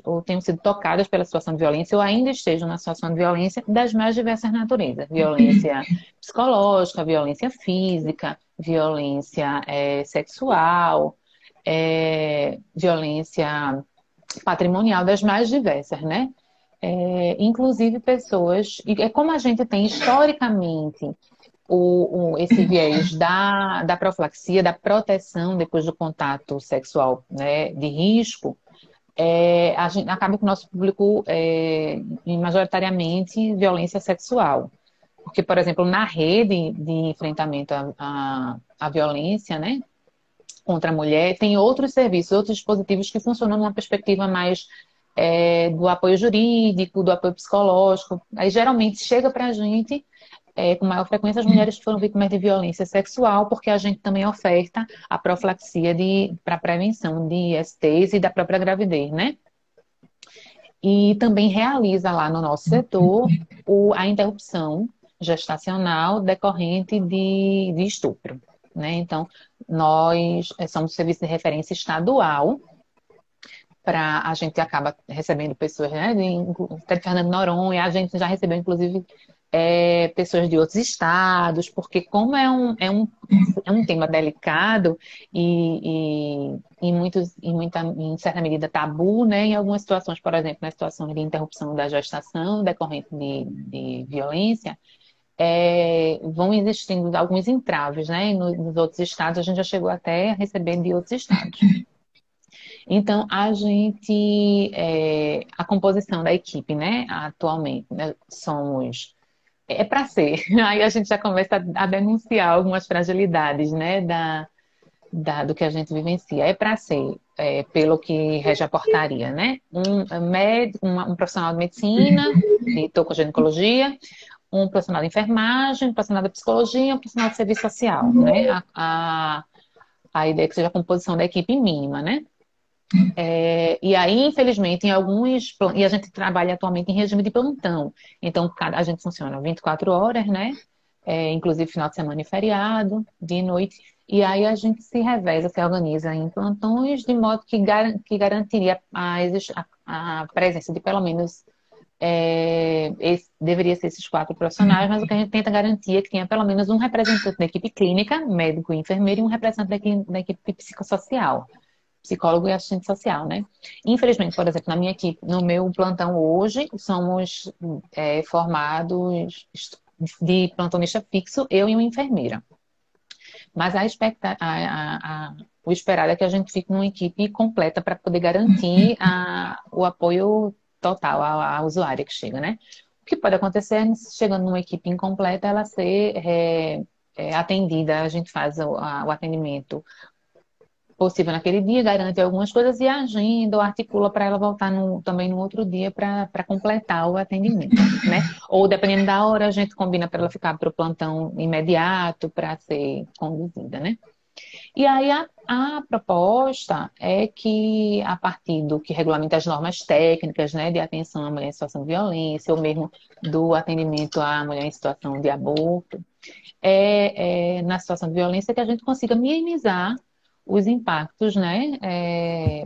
ou tenham sido tocadas pela situação de violência ou ainda estejam na situação de violência das mais diversas naturezas. Violência psicológica, violência física, violência sexual, violência patrimonial, das mais diversas, né? Inclusive pessoas... E é como a gente tem historicamente esse viés da profilaxia, da proteção depois do contato sexual, né, de risco, a gente acaba que o nosso público majoritariamente violência sexual. Porque, por exemplo, na rede de enfrentamento à violência, né, contra a mulher, tem outros serviços, outros dispositivos que funcionam numa perspectiva mais do apoio jurídico, do apoio psicológico. Aí, geralmente, chega para a gente com maior frequência as mulheres que foram vítimas de violência sexual, porque a gente também oferta a profilaxia para prevenção de ISTs e da própria gravidez, né? E também realiza lá no nosso setor a interrupção gestacional decorrente de estupro, né? Então, nós somos um serviço de referência estadual, a gente acaba recebendo pessoas, né, de Fernando Noronha, a gente já recebeu, inclusive, pessoas de outros estados, porque como é um tema delicado e em certa medida tabu, né, em algumas situações, por exemplo, na situação de interrupção da gestação decorrente de violência, vão existindo alguns entraves, né, nos outros estados, a gente já chegou até a receber de outros estados. Então, a composição da equipe, né, atualmente, né, somos... para ser. Aí a gente já começa a denunciar algumas fragilidades, né, do que a gente vivencia. Para ser, pelo que rege a portaria, né? Um profissional de medicina, de tocoginecologia, um profissional de enfermagem, um profissional de psicologia, um profissional de serviço social, né? A ideia é que seja a composição da equipe mínima, né? E aí, infelizmente, e a gente trabalha atualmente em regime de plantão. Então, a gente funciona 24 horas, né? Inclusive final de semana e feriado, de noite. E aí a gente se reveza, se organiza em plantões, de modo que garantiria a presença de pelo menos deveria ser esses 4 profissionais, mas o que a gente tenta garantir é que tenha pelo menos um representante da equipe clínica, médico e enfermeiro, e um representante da equipe psicossocial, psicólogo e assistente social, né? Infelizmente, por exemplo, na minha equipe, no meu plantão hoje, somos formados de plantonista fixo, eu e uma enfermeira. Mas o esperado é que a gente fique numa equipe completa para poder garantir o apoio total à usuária que chega, né? O que pode acontecer é, chegando numa equipe incompleta, ela ser atendida, a gente faz o atendimento possível naquele dia, garante algumas coisas e agenda ou articula para ela voltar também no outro dia para completar o atendimento, né? Ou dependendo da hora, a gente combina para ela ficar para o plantão imediato para ser conduzida, né? E aí a proposta é que, a partir do que regulamenta as normas técnicas, né, de atenção à mulher em situação de violência, ou mesmo do atendimento à mulher em situação de aborto, na situação de violência que a gente consiga minimizar os impactos, né,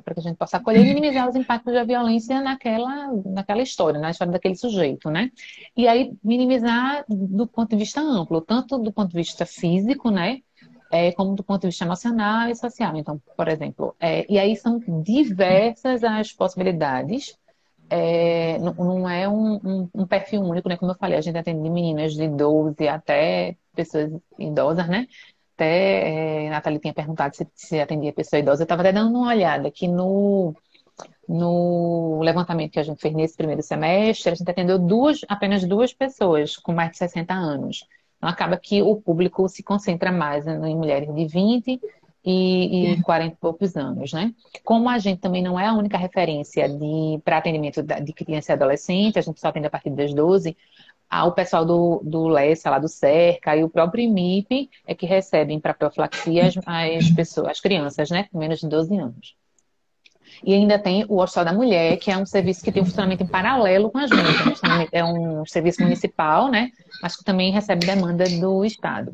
para que a gente possa acolher e minimizar os impactos da violência naquela história, na história daquele sujeito, né? E aí minimizar do ponto de vista amplo, tanto do ponto de vista físico, né, como do ponto de vista emocional e social. Então, por exemplo, e aí são diversas as possibilidades. Não é um perfil único, né? Como eu falei, a gente atende de meninas de 12 até pessoas idosas, né? Até Nathalie tinha perguntado se atendia pessoa idosa. Eu estava até dando uma olhada aqui no levantamento que a gente fez nesse primeiro semestre, a gente atendeu apenas duas pessoas com mais de 60 anos. Então, acaba que o público se concentra mais em mulheres de 20 e 40 e poucos anos, né? Como a gente também não é a única referência para atendimento de criança e adolescente, a gente só atende a partir das 12, o pessoal do LESA, lá do CERCA, e o próprio IMIP é que recebem para profilaxia as crianças, né? Com menos de 12 anos. E ainda tem o Hospital da Mulher, que é um serviço que tem um funcionamento em paralelo com a gente. É um serviço municipal, né? Mas que também recebe demanda do Estado.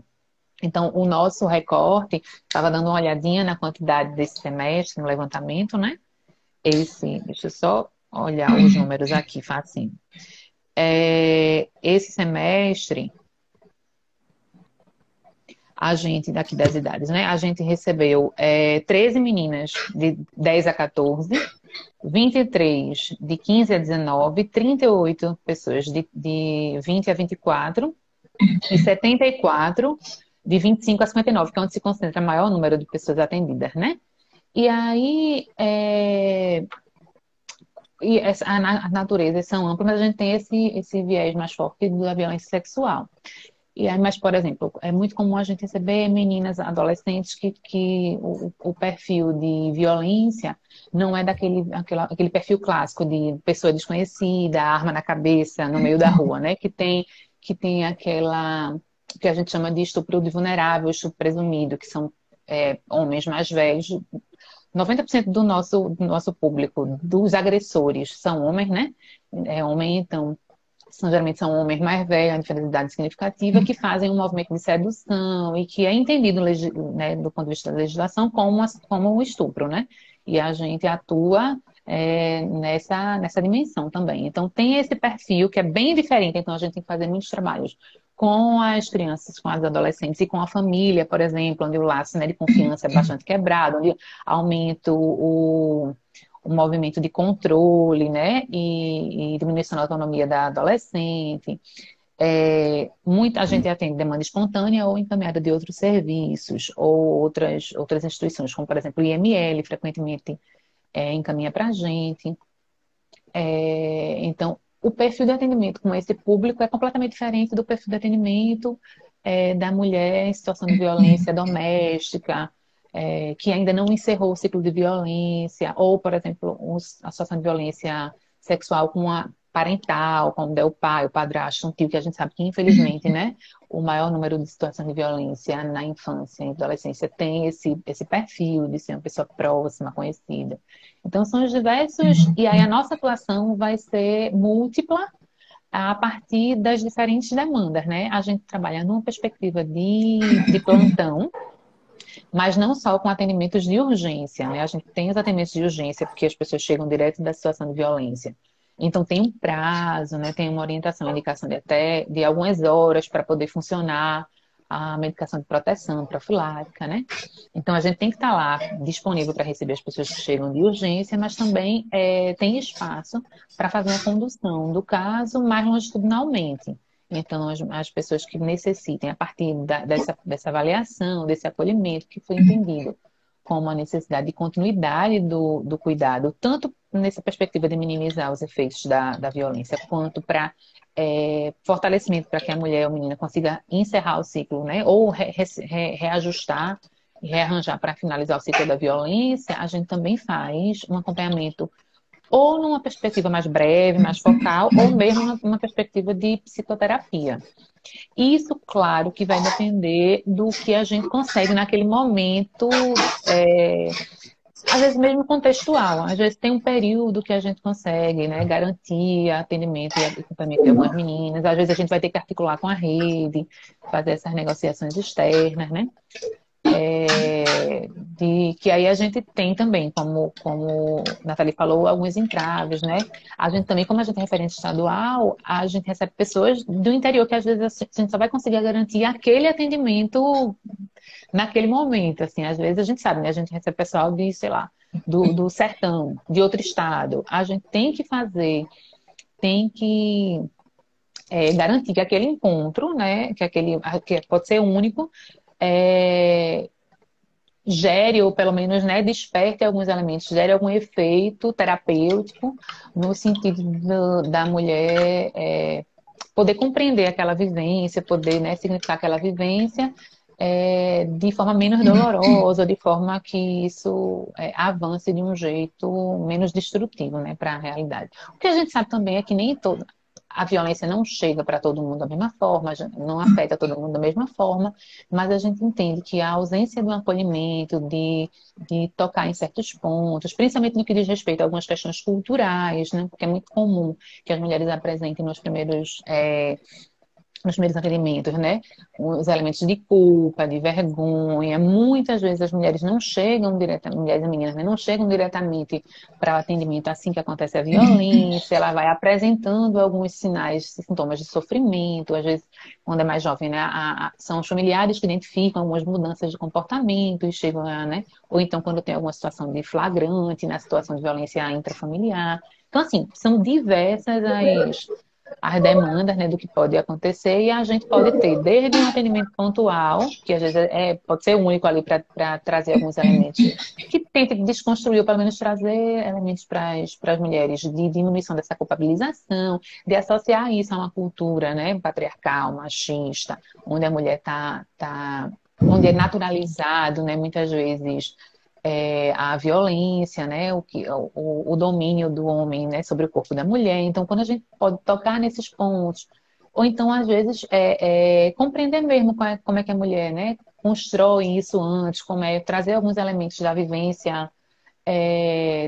Então, o nosso recorte, estava dando uma olhadinha na quantidade desse semestre, no levantamento, né? Deixa eu só olhar os números aqui, facinho. Esse semestre, a gente, daqui das idades, né? A gente recebeu 13 meninas de 10 a 14, 23 de 15 a 19, 38 pessoas de 20 a 24 e 74 de 25 a 59, que é onde se concentra o maior número de pessoas atendidas, né? E aí, a natureza são amplas, mas a gente tem esse viés mais forte da violência sexual. E aí, mas, por exemplo, é muito comum a gente receber meninas, adolescentes que o perfil de violência não é aquele perfil clássico de pessoa desconhecida, arma na cabeça, no meio da rua, né? Que tem aquela que a gente chama de estupro de vulnerável, estupro presumido, que são homens mais velhos. 90% do nosso público, dos agressores, são homens, né? Homem, então, geralmente são homens mais velhos, a diferença de idade significativa, que fazem um movimento de sedução e que é entendido, né, do ponto de vista da legislação como um estupro, né? E a gente atua nessa dimensão também. Então, tem esse perfil que é bem diferente, então a gente tem que fazer muitos trabalhos com as crianças, com as adolescentes e com a família, por exemplo, onde o laço, né, de confiança é bastante quebrado, onde aumenta o movimento de controle, né, e diminuição da autonomia da adolescente. Muita gente atende demanda espontânea ou encaminhada de outros serviços, ou outras instituições, como, por exemplo, o IML, frequentemente encaminha para a gente. Então, o perfil de atendimento com esse público é completamente diferente do perfil de atendimento da mulher em situação de violência doméstica, que ainda não encerrou o ciclo de violência, ou, por exemplo, a situação de violência sexual com a parental, quando é o pai, o padrasto, um tio, que a gente sabe que, infelizmente, né, o maior número de situações de violência na infância e adolescência tem esse perfil de ser uma pessoa próxima, conhecida. Então, são os diversos... E aí, a nossa atuação vai ser múltipla a partir das diferentes demandas, né? A gente trabalha numa perspectiva de plantão, mas não só com atendimentos de urgência, né? A gente tem os atendimentos de urgência porque as pessoas chegam direto da situação de violência. Então tem um prazo, né? Tem uma orientação, indicação de algumas horas para poder funcionar a medicação de proteção profilática, né? Então a gente tem que estar lá disponível para receber as pessoas que chegam de urgência, mas também tem espaço para fazer a condução do caso mais longitudinalmente. Então, as pessoas que necessitem, a partir dessa avaliação, desse acolhimento que foi entendido como a necessidade de continuidade do cuidado, tanto nessa perspectiva de minimizar os efeitos da violência, quanto para fortalecimento para que a mulher ou a menina consiga encerrar o ciclo, né? Ou reajustar rearranjar para finalizar o ciclo da violência, a gente também faz um acompanhamento ou numa perspectiva mais breve, mais focal, ou mesmo numa perspectiva de psicoterapia. Isso, claro, que vai depender do que a gente consegue naquele momento, às vezes mesmo contextual. Às vezes tem um período que a gente consegue, né, garantir atendimento e acompanhamento de algumas meninas. Às vezes a gente vai ter que articular com a rede, fazer essas negociações externas, né? Que aí a gente tem também, como a Nathalie falou, alguns entraves, né? A gente também, como a gente é referente estadual, a gente recebe pessoas do interior que às vezes a gente só vai conseguir garantir aquele atendimento naquele momento, assim, às vezes a gente sabe, né? A gente recebe pessoal de, sei lá, do sertão, de outro estado. A gente tem que fazer, tem que garantir que aquele encontro, né? Que pode ser único, gere, ou pelo menos, né, desperte alguns elementos, gere algum efeito terapêutico no sentido da mulher poder compreender aquela vivência, poder, né, significar aquela vivência de forma menos dolorosa, de forma que isso avance de um jeito menos destrutivo, né, para a realidade. O que a gente sabe também é que nem a violência não chega para todo mundo da mesma forma, não afeta todo mundo da mesma forma, mas a gente entende que a ausência do acolhimento, de tocar em certos pontos, principalmente no que diz respeito a algumas questões culturais, né, porque é muito comum que as mulheres apresentem nos primeiros atendimentos, né? Os elementos de culpa, de vergonha. Muitas vezes as mulheres não chegam diretamente, mulheres e meninas, né, não chegam diretamente para o atendimento assim que acontece a violência. Ela vai apresentando alguns sinais, sintomas de sofrimento. Às vezes, quando é mais jovem, né, são os familiares que identificam algumas mudanças de comportamento e chegam a, né? Ou então quando tem alguma situação de flagrante, na situação de violência intrafamiliar. Então, assim, são diversas as demandas, né, do que pode acontecer, e a gente pode ter desde um atendimento pontual, que às vezes pode ser único ali para trazer alguns elementos que tente desconstruir, ou pelo menos trazer elementos para as mulheres de diminuição dessa culpabilização, de associar isso a uma cultura, né, patriarcal, machista, onde a mulher onde é naturalizado, né, muitas vezes a violência, né, o domínio do homem, né, sobre o corpo da mulher. Então, quando a gente pode tocar nesses pontos, ou então, às vezes, compreender mesmo como é que a mulher, né, constrói isso antes, como é trazer alguns elementos da vivência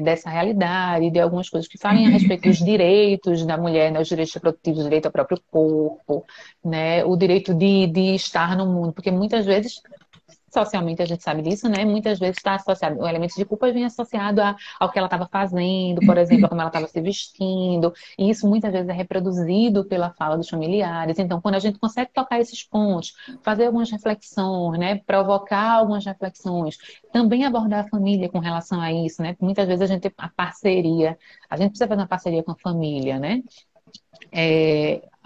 dessa realidade, de algumas coisas que falem a respeito dos direitos da mulher, né, os direitos reprodutivos, o direito ao próprio corpo, né, o direito de estar no mundo, porque muitas vezes socialmente a gente sabe disso, né? Muitas vezes está associado, o elemento de culpa vem associado ao que ela estava fazendo, por exemplo, a como ela estava se vestindo, e isso muitas vezes é reproduzido pela fala dos familiares. Então, quando a gente consegue tocar esses pontos, fazer algumas reflexões, né? Provocar algumas reflexões, também abordar a família com relação a isso, né? Porque muitas vezes a gente tem a parceria, a gente precisa fazer uma parceria com a família, né?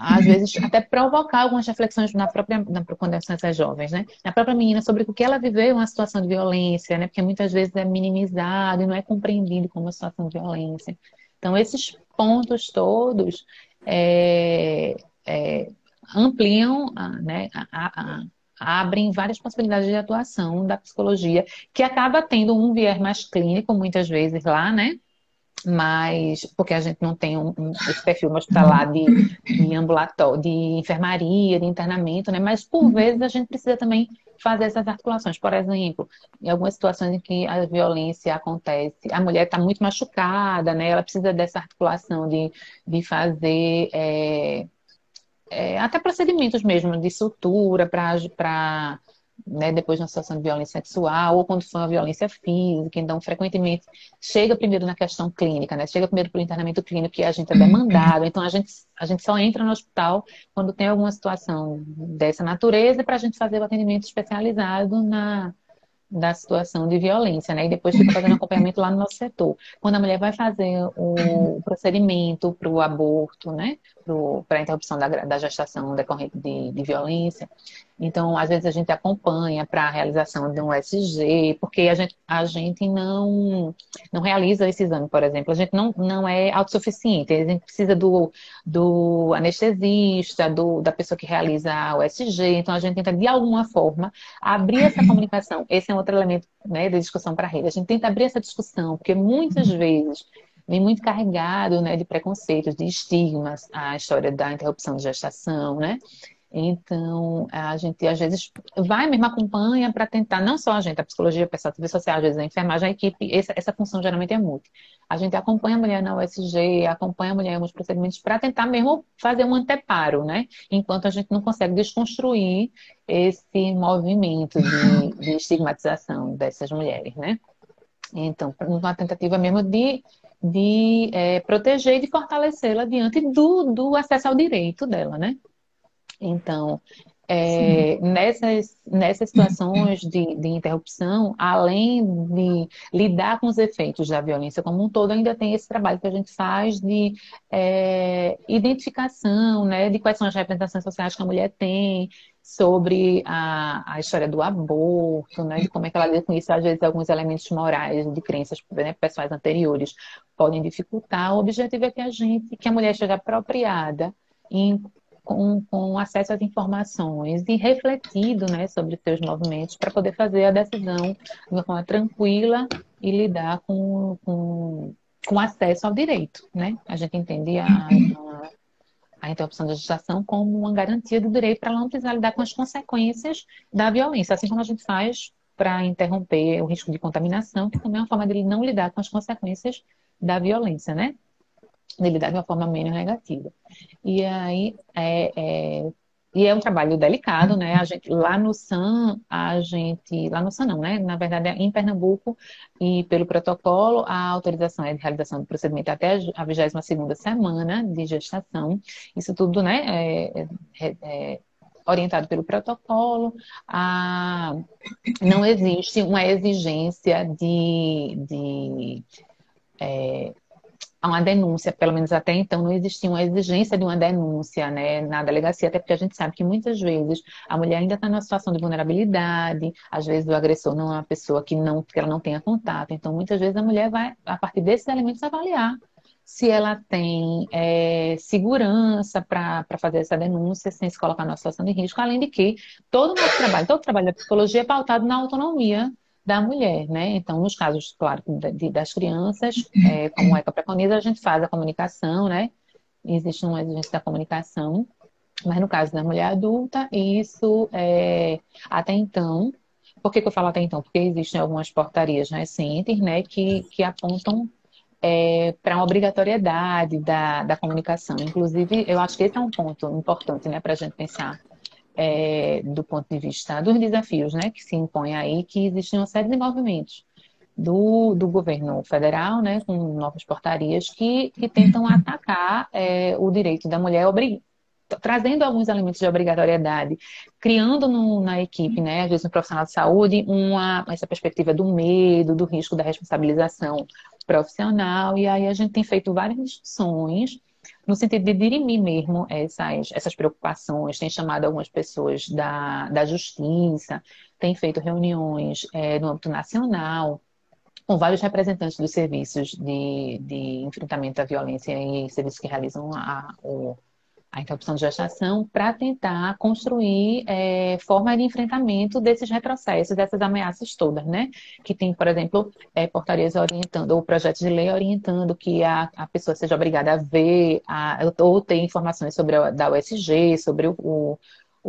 Às vezes até provocar algumas reflexões quando essas jovens, né? Na própria menina, sobre o que ela viveu em uma situação de violência, né? Porque muitas vezes é minimizado e não é compreendido como uma situação de violência. Então, esses pontos todos ampliam, né? Abrem várias possibilidades de atuação da psicologia, que acaba tendo um viés mais clínico, muitas vezes lá, né? Mas porque a gente não tem esse perfil hospitalar de ambulatório, de enfermaria, de internamento, né? Mas por vezes a gente precisa também fazer essas articulações. Por exemplo, em algumas situações em que a violência acontece, a mulher está muito machucada, né? Ela precisa dessa articulação de fazer até procedimentos mesmo de sutura para né, depois de uma situação de violência sexual, ou quando for uma violência física. Então, frequentemente, chega primeiro na questão clínica, né? Chega primeiro para o internamento clínico, que a gente é demandado. Então, a gente só entra no hospital quando tem alguma situação dessa natureza, para a gente fazer o atendimento especializado da situação de violência, né? E depois fica fazendo acompanhamento lá no nosso setor. Quando a mulher vai fazer o procedimento para o aborto, né? Para a interrupção da gestação decorrente de violência, Então, às vezes a gente acompanha para a realização de um SG, porque a gente não realiza esse exame, por exemplo. A gente não é autossuficiente. A gente precisa do anestesista, da pessoa que realiza o SG. Então, a gente tenta, de alguma forma, abrir essa comunicação. Esse é um outro elemento, né, de discussão para a rede. A gente tenta abrir essa discussão, porque muitas vezes vem muito carregado, né, de preconceitos, de estigmas, a história da interrupção de gestação, né? Então, a gente às vezes vai mesmo acompanha para tentar, não só a gente, a psicologia, o pessoal, serviço social, às vezes a enfermagem, a equipe, essa função geralmente é múltipla. A gente acompanha a mulher na USG, acompanha a mulher em alguns procedimentos para tentar mesmo fazer um anteparo, né? Enquanto a gente não consegue desconstruir esse movimento de estigmatização dessas mulheres, né? Então, uma tentativa mesmo de proteger e de fortalecê-la diante do acesso ao direito dela, né? Então, nessas situações de interrupção, além de lidar com os efeitos da violência como um todo, ainda tem esse trabalho que a gente faz de identificação, né, de quais são as representações sociais que a mulher tem, sobre a história do aborto, né, de como é que ela lida com isso. Às vezes, alguns elementos morais, de crenças, né, pessoais anteriores, podem dificultar. O objetivo é que a mulher esteja apropriada em com acesso às informações e refletido, né, sobre seus movimentos para poder fazer a decisão de uma forma tranquila e lidar com acesso ao direito, né? A gente entende a interrupção da gestação como uma garantia do direito para ela não precisar lidar com as consequências da violência, assim como a gente faz para interromper o risco de contaminação, que também é uma forma de não lidar com as consequências da violência, né? De lidar de uma forma menos negativa. E aí é um trabalho delicado, né? A gente lá no SAM, lá no SAM não, né? Na verdade, em Pernambuco e pelo protocolo, a autorização é de realização do procedimento até a 22ª semana de gestação. Isso tudo, né? Orientado pelo protocolo, não existe uma exigência a uma denúncia, pelo menos até então, não existia uma exigência de uma denúncia, né, na delegacia, até porque a gente sabe que muitas vezes a mulher ainda está numa situação de vulnerabilidade, às vezes o agressor não é uma pessoa que ela não tenha contato, então muitas vezes a mulher vai, a partir desses elementos, avaliar se ela tem segurança para fazer essa denúncia sem se colocar numa situação de risco, além de que todo o nosso trabalho, todo o trabalho da psicologia é pautado na autonomia da mulher, né? Então, nos casos, claro, das crianças, como a ECA preconiza, a gente faz a comunicação, né? Existe uma exigência da comunicação, mas no caso da mulher adulta, isso até então. Por que eu falo até então? Porque existem algumas portarias recentes, né, que apontam para uma obrigatoriedade da comunicação. Inclusive, eu acho que esse é um ponto importante, né, para a gente pensar do ponto de vista dos desafios, né, que se impõem aí, que existem uma série de movimentos do governo federal, né, com novas portarias que tentam atacar o direito da mulher, trazendo alguns elementos de obrigatoriedade, criando na equipe, né, às vezes no profissional de saúde, essa perspectiva do medo, do risco da responsabilização profissional, e aí a gente tem feito várias discussões no sentido de dirimir mesmo essas preocupações, tem chamado algumas pessoas da justiça, tem feito reuniões no âmbito nacional, com vários representantes dos serviços de enfrentamento à violência e serviços que realizam a interrupção de gestação, para tentar construir forma de enfrentamento desses retrocessos, dessas ameaças todas, né? Que tem, por exemplo, portarias orientando, ou projetos de lei orientando que a pessoa seja obrigada a ver, ou ter informações sobre da USG, sobre o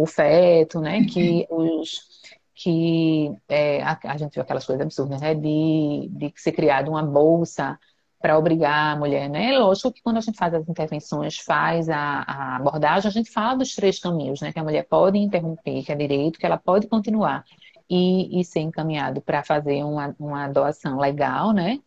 feto, né? A gente viu aquelas coisas absurdas, né? De ser criada uma bolsa para obrigar a mulher, né? É lógico que quando a gente faz as intervenções, faz a abordagem, a gente fala dos 3 caminhos, né? Que a mulher pode interromper, que é direito, que ela pode continuar e ser encaminhado para fazer uma doação legal, né?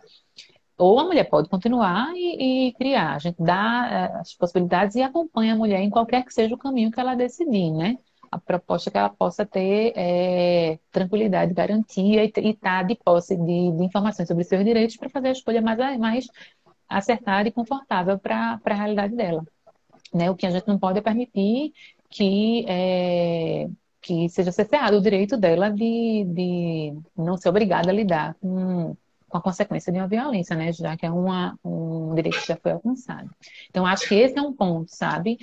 Ou a mulher pode continuar e criar. A gente dá as possibilidades e acompanha a mulher em qualquer que seja o caminho que ela decidir, né? A proposta é que ela possa ter tranquilidade, garantia e estar de posse de informações sobre seus direitos para fazer a escolha mais acertada e confortável para a realidade dela. Né? O que a gente não pode é permitir que que seja cerceado o direito dela de não ser obrigada a lidar com a consequência de uma violência, né? Já que é um direito que já foi alcançado. Então, acho que esse é um ponto, sabe?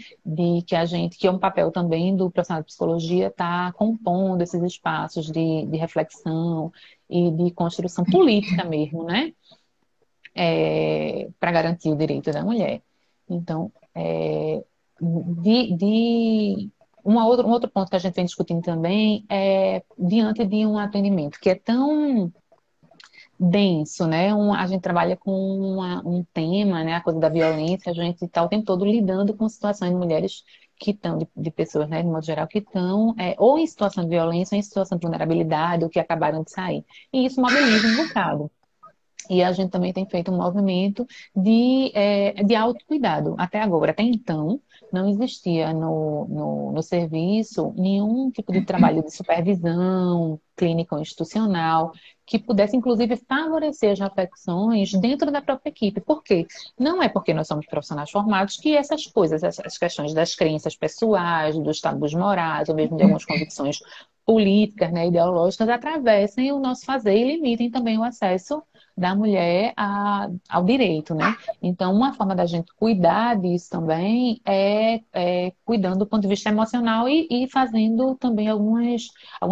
Que é um papel também do profissional de psicologia estar compondo esses espaços de reflexão e de construção política mesmo, né? Para garantir o direito da mulher. Então, de, de um outro ponto que a gente vem discutindo também é diante de um atendimento que é tão denso, né? A gente trabalha com um tema, né? A coisa da violência, a gente está o tempo todo lidando com situações de mulheres que estão, de pessoas, né, de modo geral, que estão ou em situação de violência, ou em situação de vulnerabilidade, ou que acabaram de sair. E isso mobiliza um bocado. E a gente também tem feito um movimento de autocuidado. Até agora, até então, não existia no serviço nenhum tipo de trabalho de supervisão clínica ou institucional que pudesse, inclusive, favorecer as reflexões dentro da própria equipe. Por quê? Não é porque nós somos profissionais formados que essas coisas, as questões das crenças pessoais, dos tabus morais, ou mesmo de algumas convicções políticas, né, ideológicas, atravessem o nosso fazer e limitem também o acesso da mulher ao direito, né? Então, uma forma da gente cuidar disso também é cuidando do ponto de vista emocional e fazendo também alguns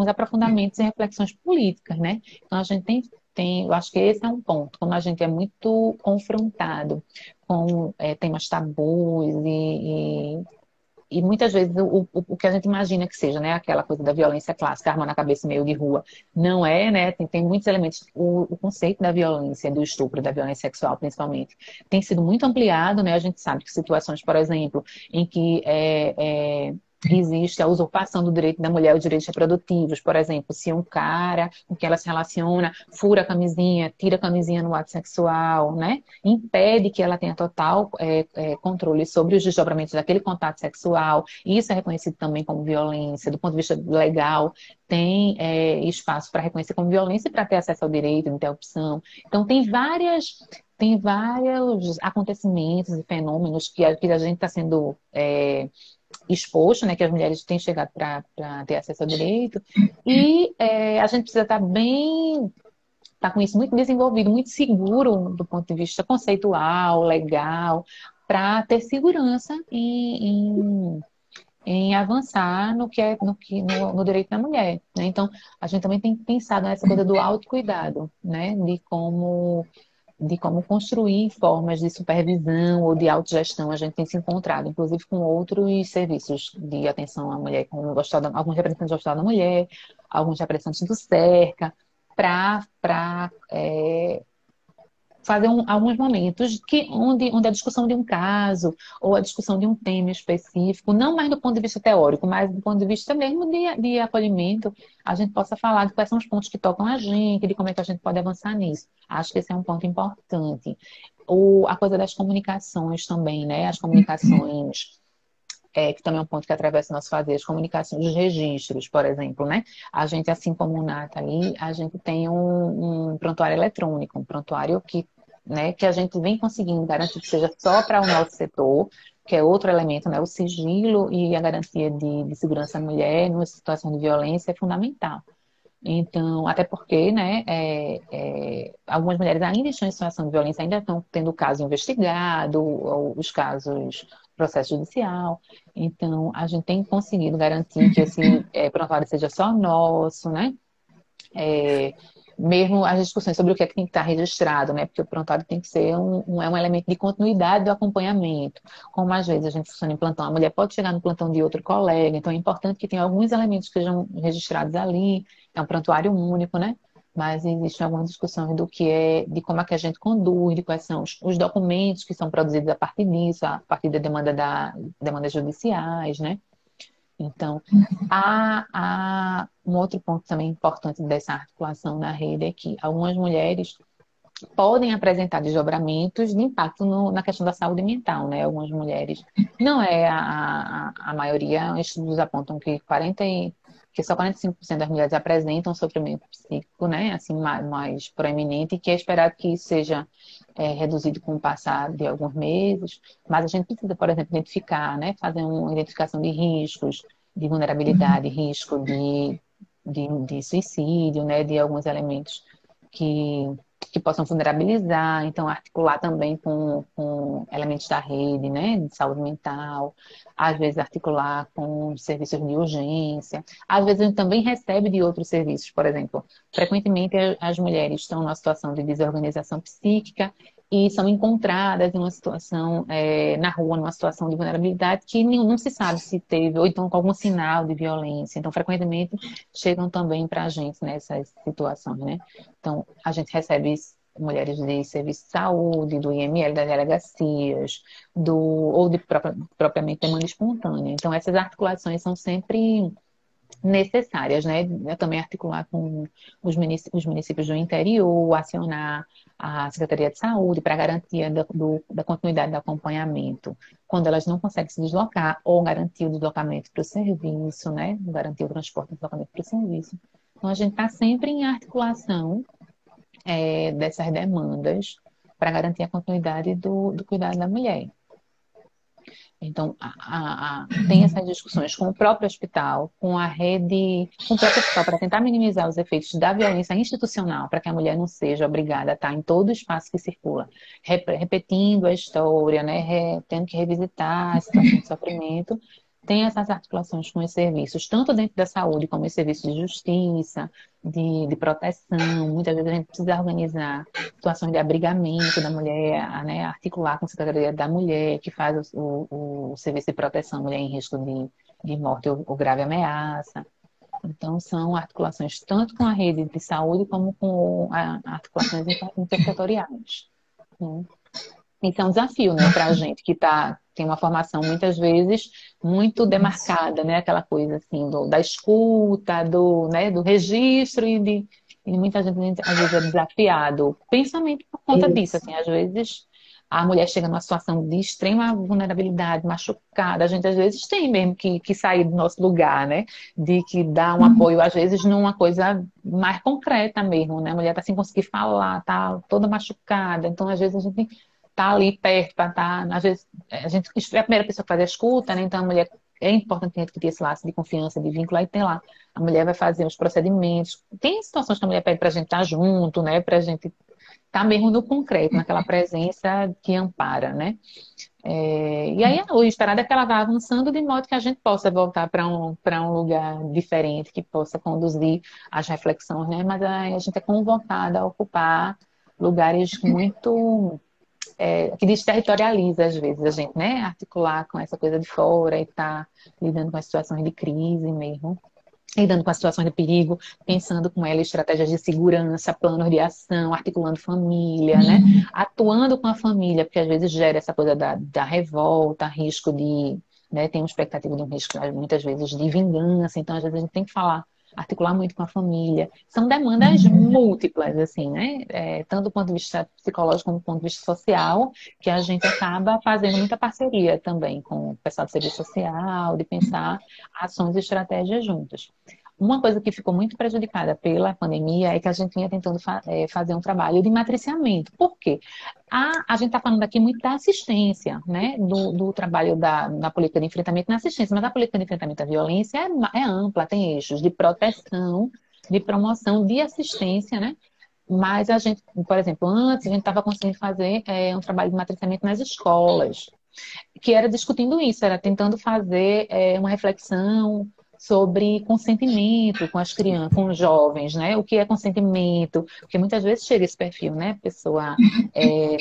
aprofundamentos e reflexões políticas, né? Então, a gente eu acho que esse é um ponto, quando a gente é muito confrontado com temas tabus e muitas vezes o que a gente imagina que seja, né? Aquela coisa da violência clássica, arma na cabeça, meio de rua. Não é, né? Tem muitos elementos. O conceito da violência, do estupro, da violência sexual, principalmente, tem sido muito ampliado, né? A gente sabe que situações, por exemplo, em que existe a usurpação do direito da mulher aos direitos reprodutivos. Por exemplo, se um cara com quem ela se relaciona fura a camisinha, tira a camisinha no ato sexual, né? Impede que ela tenha total controle sobre os desdobramentos daquele contato sexual. Isso é reconhecido também como violência. Do ponto de vista legal, tem espaço para reconhecer como violência e para ter acesso ao direito, de interrupção. Então, tem vários acontecimentos e fenômenos que a gente está sendo exposto, né, que as mulheres têm chegado para ter acesso ao direito, e a gente precisa estar com isso muito desenvolvido, muito seguro do ponto de vista conceitual, legal, para ter segurança em avançar no direito da mulher, né? Então, a gente também tem pensado nessa coisa do autocuidado, né, de como construir formas de supervisão ou de autogestão. A gente tem se encontrado, inclusive, com outros serviços de atenção à mulher, como alguns representantes do Hospital da Mulher, alguns representantes do CERCA, para fazer alguns momentos onde a discussão de um caso ou a discussão de um tema específico, não mais do ponto de vista teórico, mas do ponto de vista mesmo de acolhimento, a gente possa falar de quais são os pontos que tocam a gente, de como é que a gente pode avançar nisso. Acho que esse é um ponto importante. A coisa das comunicações também, né? As comunicações que também é um ponto que atravessa o nosso fazer, as comunicações, os registros, por exemplo, né? A gente, assim como o Nathalie, a gente tem um prontuário eletrônico, um prontuário né, que a gente vem conseguindo garantir que seja só para o nosso setor, que é outro elemento, né? O sigilo e a garantia de segurança da mulher numa situação de violência é fundamental. Então, até porque, né, algumas mulheres ainda estão em situação de violência, ainda estão tendo o caso investigado, ou os casos, processo judicial. Então, a gente tem conseguido garantir que esse prontuário seja só nosso, né? Mesmo as discussões sobre o que é que tem que estar registrado, né? Porque o prontuário tem que ser um elemento de continuidade do acompanhamento. Como às vezes a gente funciona em plantão, a mulher pode chegar no plantão de outro colega, então é importante que tenha alguns elementos que sejam registrados ali. É um prontuário único, né? Mas existem algumas discussões de como é que a gente conduz, de quais são os documentos que são produzidos a partir disso, a partir da demandas judiciais, né? Então, há um outro ponto também importante dessa articulação na rede é que algumas mulheres podem apresentar desdobramentos de impacto na questão da saúde mental, né? Algumas mulheres, não é a maioria, estudos apontam que só 45% das mulheres apresentam sofrimento psíquico, né? Assim, mais proeminente, e que é esperado que isso seja reduzido com o passar de alguns meses, mas a gente precisa, por exemplo, identificar, né? Fazer uma identificação de riscos, de vulnerabilidade, risco de suicídio, né, de alguns elementos que possam vulnerabilizar, então articular também com elementos da rede, né, de saúde mental, às vezes articular com serviços de urgência, às vezes a gente também recebe de outros serviços, por exemplo, frequentemente as mulheres estão numa situação de desorganização psíquica e são encontradas em uma situação, na rua, numa situação de vulnerabilidade que não se sabe se teve, ou então com algum sinal de violência. Então, frequentemente, chegam também para a gente nessas situações, né? Então, a gente recebe mulheres de serviço de saúde, do IML, das delegacias, ou de propriamente demanda espontânea. Então, essas articulações são sempre necessárias, né? Também articular com os municípios do interior, acionar a Secretaria de Saúde para garantia da continuidade do acompanhamento, quando elas não conseguem se deslocar, ou garantir o deslocamento para o serviço, né? Garantir o transporte e deslocamento para o serviço. Então, a gente está sempre em articulação dessas demandas para garantir a continuidade do cuidado da mulher. Então, tem essas discussões com o próprio hospital, com a rede, com o próprio hospital, para tentar minimizar os efeitos da violência institucional, para que a mulher não seja obrigada a estar em todo o espaço que circula, repetindo a história, né, tendo que revisitar a situação de sofrimento. Tem essas articulações com os serviços, tanto dentro da saúde, como os serviços de justiça, de proteção. Muitas vezes a gente precisa organizar situações de abrigamento da mulher, né, articular com a Secretaria da Mulher, que faz o serviço de proteção à mulher em risco de morte ou grave ameaça. Então, são articulações tanto com a rede de saúde como com articulações intersetoriais, né? Isso é um desafio, né, para a gente que tem uma formação muitas vezes muito demarcada, né, aquela coisa assim da escuta, né, do registro e muita gente às vezes é desafiado, principalmente por conta disso, assim, às vezes a mulher chega numa situação de extrema vulnerabilidade, machucada, a gente às vezes tem mesmo que sair do nosso lugar, né, de que dar um apoio às vezes numa coisa mais concreta mesmo, né, a mulher tá sem conseguir falar, tá toda machucada, então às vezes a gente tá ali perto para estar, às vezes a gente é a primeira pessoa que faz a escuta, né? Então a mulher é importante que a gente crie esse laço de confiança, de vínculo, aí tem lá, a mulher vai fazer os procedimentos. Tem situações que a mulher pede para a gente estar junto, né? Para a gente estar mesmo no concreto, naquela presença que ampara, né? E aí o esperado é que ela vá avançando de modo que a gente possa voltar para um lugar diferente, que possa conduzir as reflexões, né? Mas aí a gente é convocada a ocupar lugares muito que desterritorializa às vezes a gente, né? Articular com essa coisa de fora e estar lidando com as situações de crise mesmo, lidando com as situações de perigo, pensando com ela estratégias de segurança, planos de ação, articulando família, né? Atuando com a família, porque às vezes gera essa coisa da revolta, risco de, né? Tem uma expectativa de um risco, muitas vezes, de vingança, então às vezes a gente tem que falar articular muito com a família. São demandas múltiplas, assim, né? Tanto do ponto de vista psicológico como do ponto de vista social, que a gente acaba fazendo muita parceria também com o pessoal do serviço social, de pensar ações e estratégias juntas. Uma coisa que ficou muito prejudicada pela pandemia é que a gente vinha tentando fazer um trabalho de matriciamento. Por quê? A gente está falando aqui muito da assistência, né? Do trabalho da política de enfrentamento na assistência, mas a política de enfrentamento à violência é ampla, tem eixos de proteção, de promoção, de assistência, né? Mas a gente, por exemplo, antes a gente estava conseguindo fazer um trabalho de matriciamento nas escolas, que era discutindo isso, era tentando fazer uma reflexão sobre consentimento com as crianças, com os jovens, né? O que é consentimento? Porque muitas vezes chega esse perfil, né? A pessoa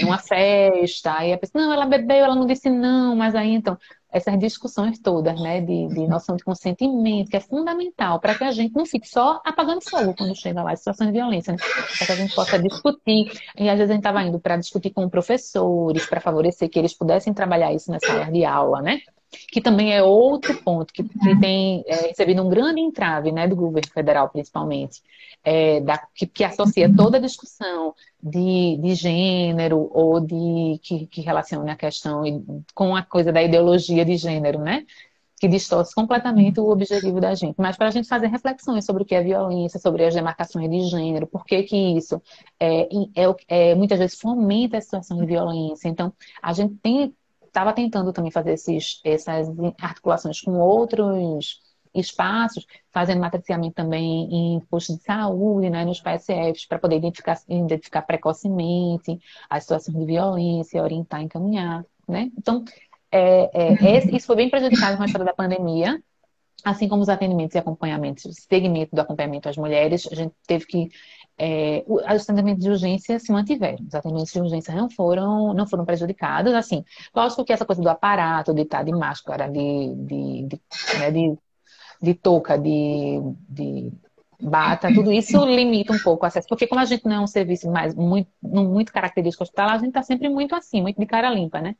numa festa, aí a pessoa, não, ela bebeu, ela não disse não, mas aí então, essas discussões todas, né? De noção de consentimento, que é fundamental para que a gente não fique só apagando fogo quando chega lá, situações de violência, né? Para que a gente possa discutir. E às vezes a gente estava indo para discutir com professores, para favorecer que eles pudessem trabalhar isso nas salas de aula, né? Que também é outro ponto que tem recebido um grande entrave, né, do governo federal, principalmente, que associa toda a discussão de gênero ou que relaciona a questão com a coisa da ideologia de gênero, né? Que distorce completamente o objetivo da gente. Mas para a gente fazer reflexões sobre o que é violência, sobre as demarcações de gênero, por que isso muitas vezes fomenta a situação de violência. Então, a gente estava tentando também fazer essas articulações com outros espaços, fazendo matriciamento também em postos de saúde, né, nos PSFs, para poder identificar precocemente as situações de violência, orientar, encaminhar, né? Então, isso foi bem prejudicado com a história da pandemia, assim como os atendimentos e acompanhamentos, o segmento do acompanhamento às mulheres, a gente teve que. Os atendimentos de urgência se mantiveram, os atendimentos de urgência não foram prejudicados. Assim, lógico que essa coisa do aparato, de estar de máscara, né, de touca, de bata, tudo isso limita um pouco o acesso, porque como a gente não é um serviço mais muito característico hospitalar, a gente está sempre muito assim, muito de cara limpa, né?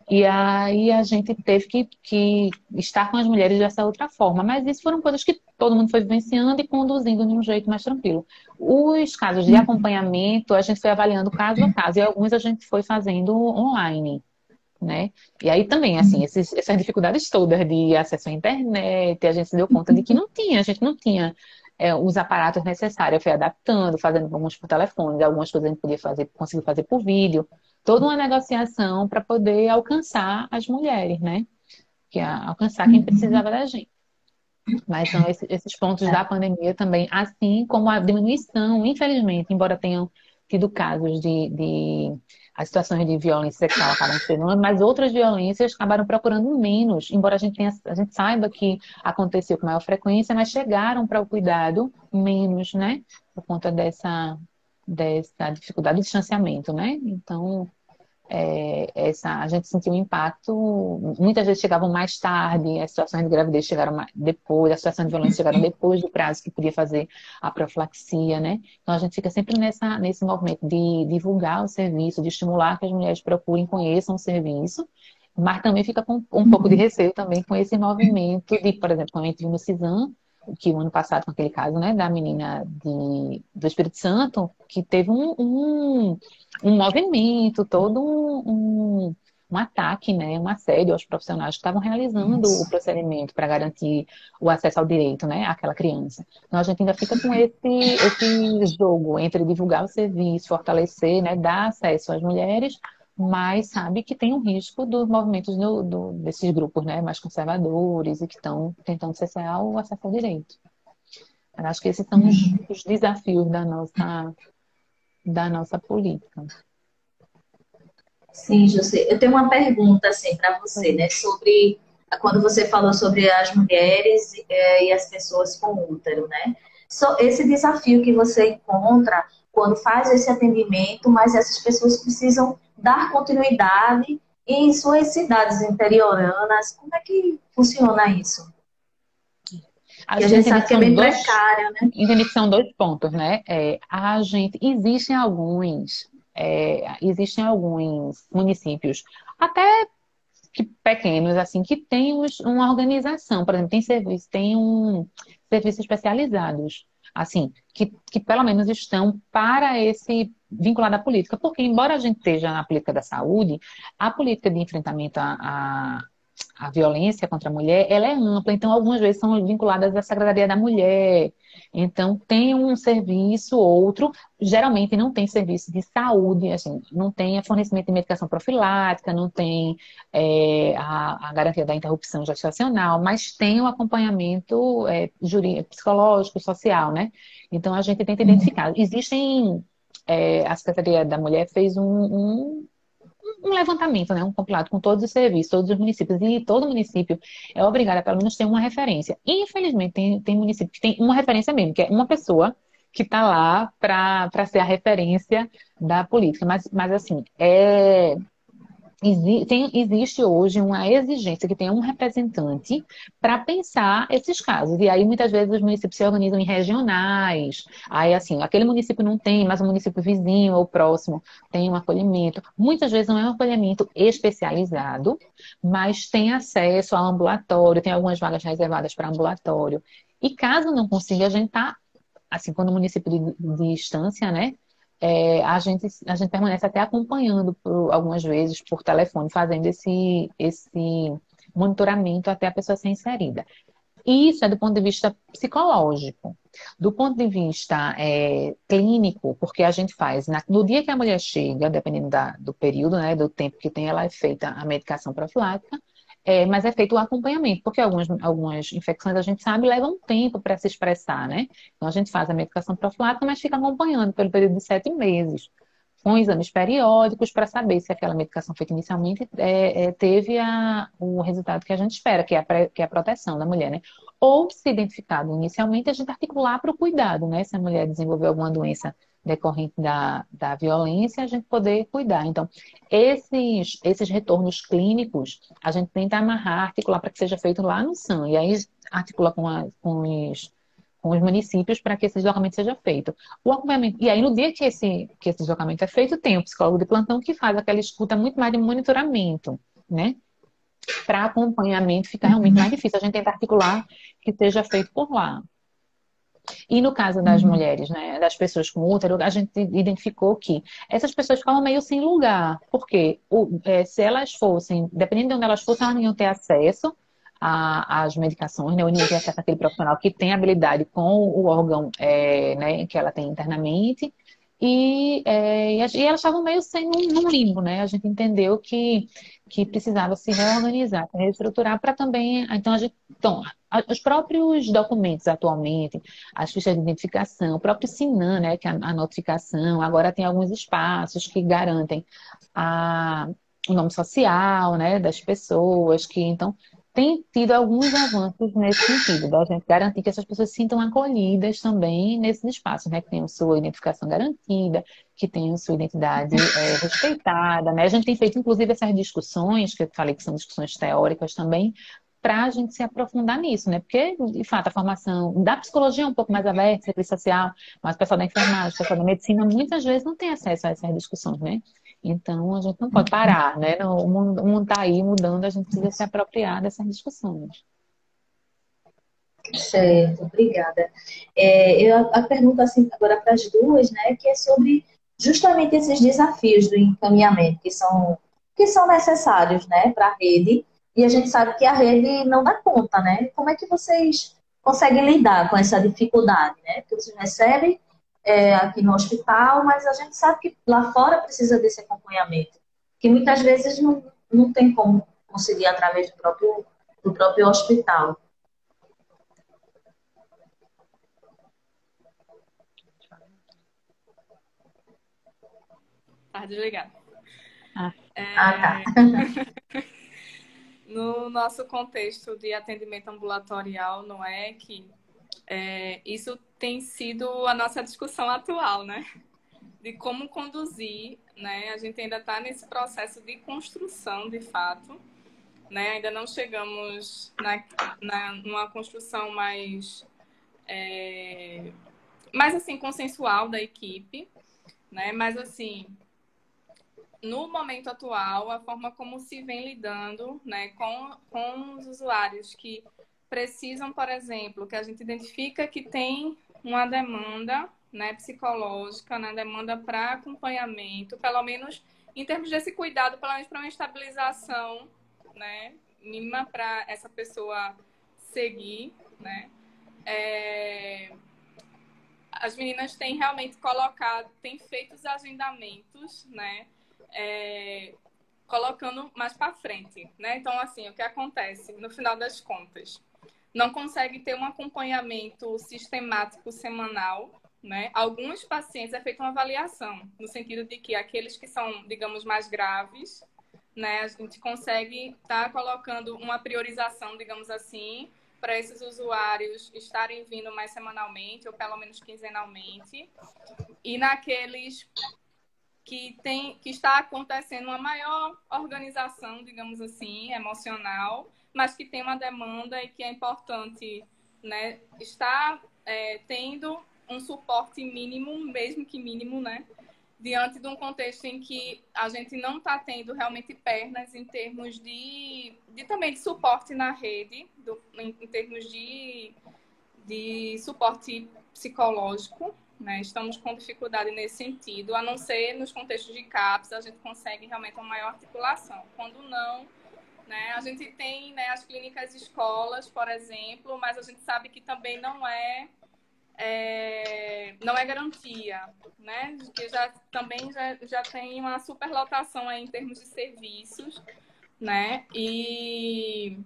E aí a gente teve que estar com as mulheres dessa outra forma. Mas isso foram coisas que todo mundo foi vivenciando e conduzindo de um jeito mais tranquilo. Os casos de acompanhamento, a gente foi avaliando caso a caso, e alguns a gente foi fazendo online, né? E aí também, assim, essas dificuldades todas de acesso à internet, a gente se deu conta de que a gente não tinha os aparatos necessários. Eu fui adaptando, fazendo alguns por telefone, algumas coisas a gente conseguiu fazer por vídeo. Toda uma negociação para poder alcançar as mulheres, né? Alcançar quem precisava da gente. Mas são esses pontos da pandemia também, assim como a diminuição, infelizmente, embora tenham tido casos as situações de violência sexual acabam sendo, mas outras violências acabaram procurando menos, embora a gente saiba que aconteceu com maior frequência, mas chegaram para o cuidado menos, né? Por conta dessa dificuldade de distanciamento, né? Então, a gente sentiu um impacto. Muitas vezes chegavam mais tarde, as situações de gravidez chegaram depois, as situações de violência chegaram depois do prazo que podia fazer a profilaxia, né? Então a gente fica sempre nesse movimento de divulgar o serviço, de estimular que as mulheres procurem, conheçam o serviço, mas também fica com um pouco de receio também com esse movimento de, por exemplo, quando eu entrei no CISAM, que o ano passado, com aquele caso, né, da menina do Espírito Santo, que teve um movimento, todo um ataque, né, um assédio aos profissionais que estavam realizando o procedimento para garantir o acesso ao direito, né, àquela criança. Então a gente ainda fica com esse jogo entre divulgar o serviço, fortalecer, né, dar acesso às mulheres, mas sabe que tem um risco dos movimentos desses grupos, né, mais conservadores e que estão tentando cessar o acesso ao direito. Eu acho que esses são os desafios da nossa política. Sim, José. Eu tenho uma pergunta assim para você, né? Sobre quando você falou sobre as mulheres e as pessoas com útero, né? Esse desafio que você encontra quando faz esse atendimento, mas essas pessoas precisam dar continuidade em suas cidades interioranas. Como é que funciona isso? A gente sabe que é bem precário, né? Entendo que são 2 pontos, né? Existem alguns municípios, até que pequenos, assim, que têm uma organização, por exemplo, tem serviços especializados, assim, que pelo menos estão para esse vinculado à política, porque embora a gente esteja na política da saúde, a política de enfrentamento a violência contra a mulher, ela é ampla, então algumas vezes são vinculadas à Secretaria da Mulher, então tem um serviço, outro, geralmente não tem serviço de saúde, assim, não tem fornecimento de medicação profilática, não tem a garantia da interrupção gestacional, mas tem o acompanhamento psicológico, social, né? Então a gente tenta identificar. A Secretaria da Mulher fez um levantamento, né, um compilado com todos os serviços, todos os municípios, e todo município é obrigado a pelo menos ter uma referência. E, infelizmente, tem município que tem uma referência mesmo, que é uma pessoa que está lá para ser a referência da política. Mas assim, existe hoje uma exigência que tenha um representante para pensar esses casos. E aí, muitas vezes, os municípios se organizam em regionais. Aí, assim, aquele município não tem, mas o município vizinho ou próximo tem um acolhimento. Muitas vezes não é um acolhimento especializado, mas tem acesso ao ambulatório, tem algumas vagas reservadas para ambulatório. E caso não consiga, a gente está, assim, quando o município de instância, né? A gente permanece até acompanhando algumas vezes por telefone, fazendo esse monitoramento até a pessoa ser inserida. Isso é do ponto de vista psicológico. Do ponto de vista clínico, porque a gente faz, no dia que a mulher chega, dependendo do período, né, do tempo que tem, ela é feita a medicação profilática, mas é feito o acompanhamento, porque algumas infecções a gente sabe levam tempo para se expressar, né? Então a gente faz a medicação profilática, mas fica acompanhando pelo período de 7 meses, com exames periódicos para saber se aquela medicação feita inicialmente teve o resultado que a gente espera, que é a proteção da mulher, né? Ou, se identificado inicialmente, a gente articular para o cuidado, né? Se a mulher desenvolveu alguma doença decorrente da violência, a gente poder cuidar. Então, esses retornos clínicos, a gente tenta amarrar, articular para que seja feito lá no SAM. E aí articula com os municípios para que esse deslocamento seja feito. O acompanhamento, e aí no dia que esse deslocamento é feito, tem o psicólogo de plantão que faz aquela escuta muito mais de monitoramento, né? Para acompanhamento fica realmente mais difícil. A gente tenta articular que seja feito por lá. E no caso das mulheres, né, das pessoas com útero, a gente identificou que essas pessoas ficavam meio sem lugar, porque se elas fossem, dependendo de onde elas fossem, elas não iam ter acesso às medicações, né, ou não iam ter acesso àquele profissional que tem habilidade com o órgão né, que ela tem internamente, e elas estavam meio sem num limbo, né? A gente entendeu que precisava se reorganizar, se reestruturar para também. Então, os próprios documentos atualmente, as fichas de identificação, o próprio Sinan, né, que é a notificação, agora tem alguns espaços que garantem o nome social, né, das pessoas, que então tem tido alguns avanços nesse sentido, da gente garantir que essas pessoas se sintam acolhidas também nesses espaços, né, que tenham sua identificação garantida, que tenham sua identidade respeitada, né? A gente tem feito, inclusive, essas discussões, que eu falei que são discussões teóricas também, para a gente se aprofundar nisso, né? Porque, de fato, a formação da psicologia é um pouco mais aberta, serviço social, mas o pessoal da enfermagem, o pessoal da medicina, muitas vezes não tem acesso a essas discussões, né? Então, a gente não pode parar, né? O mundo está aí mudando, a gente precisa se apropriar dessas discussões. Certo, obrigada. A pergunta assim, agora para as duas, né, que é sobre justamente esses desafios do encaminhamento, que são necessários, né, para a rede, e a gente sabe que a rede não dá conta, né? Como é que vocês conseguem lidar com essa dificuldade, né? Porque vocês recebem aqui no hospital, mas a gente sabe que lá fora precisa desse acompanhamento, que muitas vezes não tem como conseguir através do próprio hospital. Tá desligado. Tá. No nosso contexto de atendimento ambulatorial no EC, isso tem sido a nossa discussão atual, né? De como conduzir, né? A gente ainda está nesse processo de construção, de fato, né? Ainda não chegamos numa construção mais assim, consensual da equipe, né? Mas, assim, no momento atual, a forma como se vem lidando, né, com os usuários que precisam, por exemplo, que a gente identifica que tem uma demanda, né, psicológica, né, demanda para acompanhamento, pelo menos em termos desse cuidado, pelo menos para uma estabilização, né, mínima para essa pessoa seguir, né. As meninas têm realmente têm feito os agendamentos, né, colocando mais para frente, né? Então, assim, o que acontece no final das contas? Não consegue ter um acompanhamento sistemático semanal, né? Alguns pacientes é feita uma avaliação, no sentido de que aqueles que são, digamos, mais graves, né? A gente consegue estar colocando uma priorização, digamos assim, para esses usuários estarem vindo mais semanalmente ou pelo menos quinzenalmente. E naqueles que está acontecendo uma maior organização, digamos assim, emocional, mas que tem uma demanda e que é importante, né, estar tendo um suporte mínimo, mesmo que mínimo, né, diante de um contexto em que a gente não está tendo realmente pernas em termos também de suporte na rede, em termos de suporte psicológico, né? Estamos com dificuldade nesse sentido, a não ser nos contextos de CAPS, a gente consegue realmente uma maior articulação. Quando não, né, a gente tem, né, as clínicas escolas, por exemplo, mas a gente sabe que também não é garantia, né? Que também já tem uma superlotação aí em termos de serviços, né? E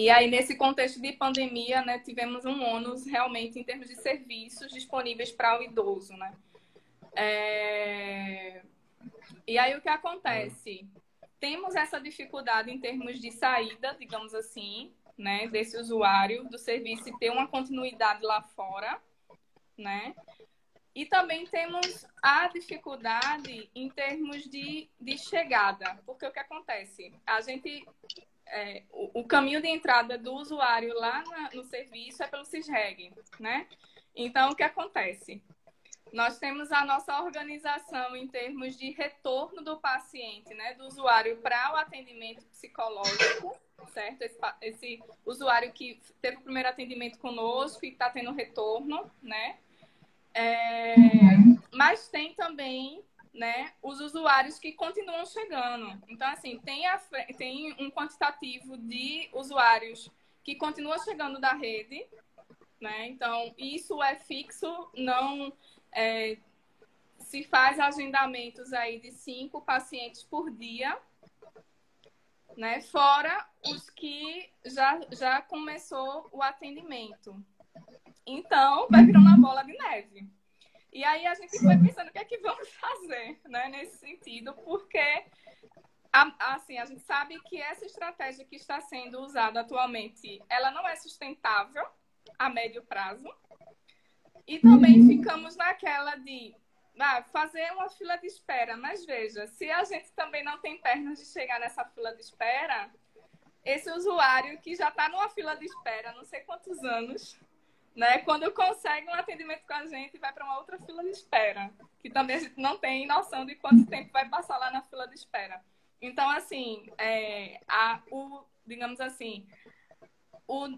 aí, nesse contexto de pandemia, né, tivemos um ônus realmente em termos de serviços disponíveis para o idoso, né? E aí, o que acontece? Temos essa dificuldade em termos de saída, digamos assim, né, desse usuário do serviço e ter uma continuidade lá fora, né? E também temos a dificuldade em termos de chegada, porque o que acontece? A gente, o caminho de entrada do usuário lá no serviço é pelo CISREG, né? Então, o que acontece? Nós temos a nossa organização em termos de retorno do paciente, né, do usuário para o atendimento psicológico, certo? Esse usuário que teve o primeiro atendimento conosco e está tendo retorno, né? Mas tem também, né, os usuários que continuam chegando. Então, assim, tem um quantitativo de usuários que continuam chegando da rede, né? Então, isso é fixo, não se faz agendamentos aí de 5 pacientes por dia, né? Fora os que já começou o atendimento. Então, vai virando uma bola de neve. E aí a gente foi pensando o que é que vamos fazer, né, nesse sentido, porque assim, a gente sabe que essa estratégia que está sendo usada atualmente, ela não é sustentável a médio prazo. E também ficamos naquela de fazer uma fila de espera. Mas veja, se a gente também não tem pernas de chegar nessa fila de espera, esse usuário que já está numa fila de espera, não sei quantos anos, né, quando consegue um atendimento com a gente, vai para uma outra fila de espera, que também a gente não tem noção de quanto tempo vai passar lá na fila de espera. Então, assim, digamos assim, o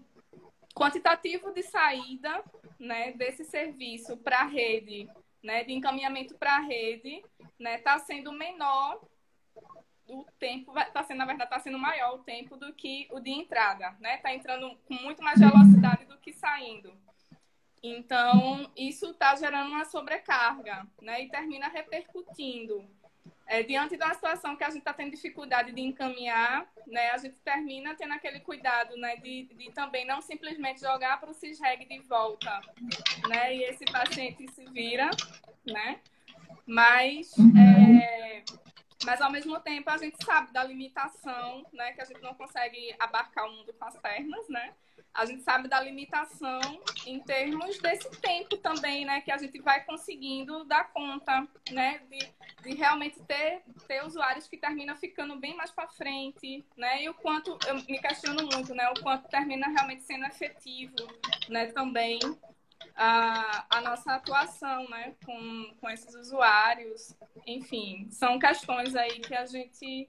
quantitativo de saída, né, desse serviço para a rede, né, de encaminhamento para a rede, né, está sendo menor o tempo, na verdade, está sendo maior o tempo do que o de entrada, né? Está entrando com muito mais velocidade do que saindo. Então, isso está gerando uma sobrecarga, né? E termina repercutindo. Diante de uma situação que a gente está tendo dificuldade de encaminhar, né, a gente termina tendo aquele cuidado, né, de também não simplesmente jogar para o CISREG de volta, né, e esse paciente se vira, né, mas ao mesmo tempo a gente sabe da limitação, né, que a gente não consegue abarcar o mundo com as pernas, né, a gente sabe da limitação em termos desse tempo também, né, que a gente vai conseguindo dar conta, né, de realmente ter usuários que terminam ficando bem mais para frente, né, e o quanto, eu me questiono muito, né, o quanto termina realmente sendo efetivo, né, também a nossa atuação, né, com esses usuários. Enfim, são questões aí que a gente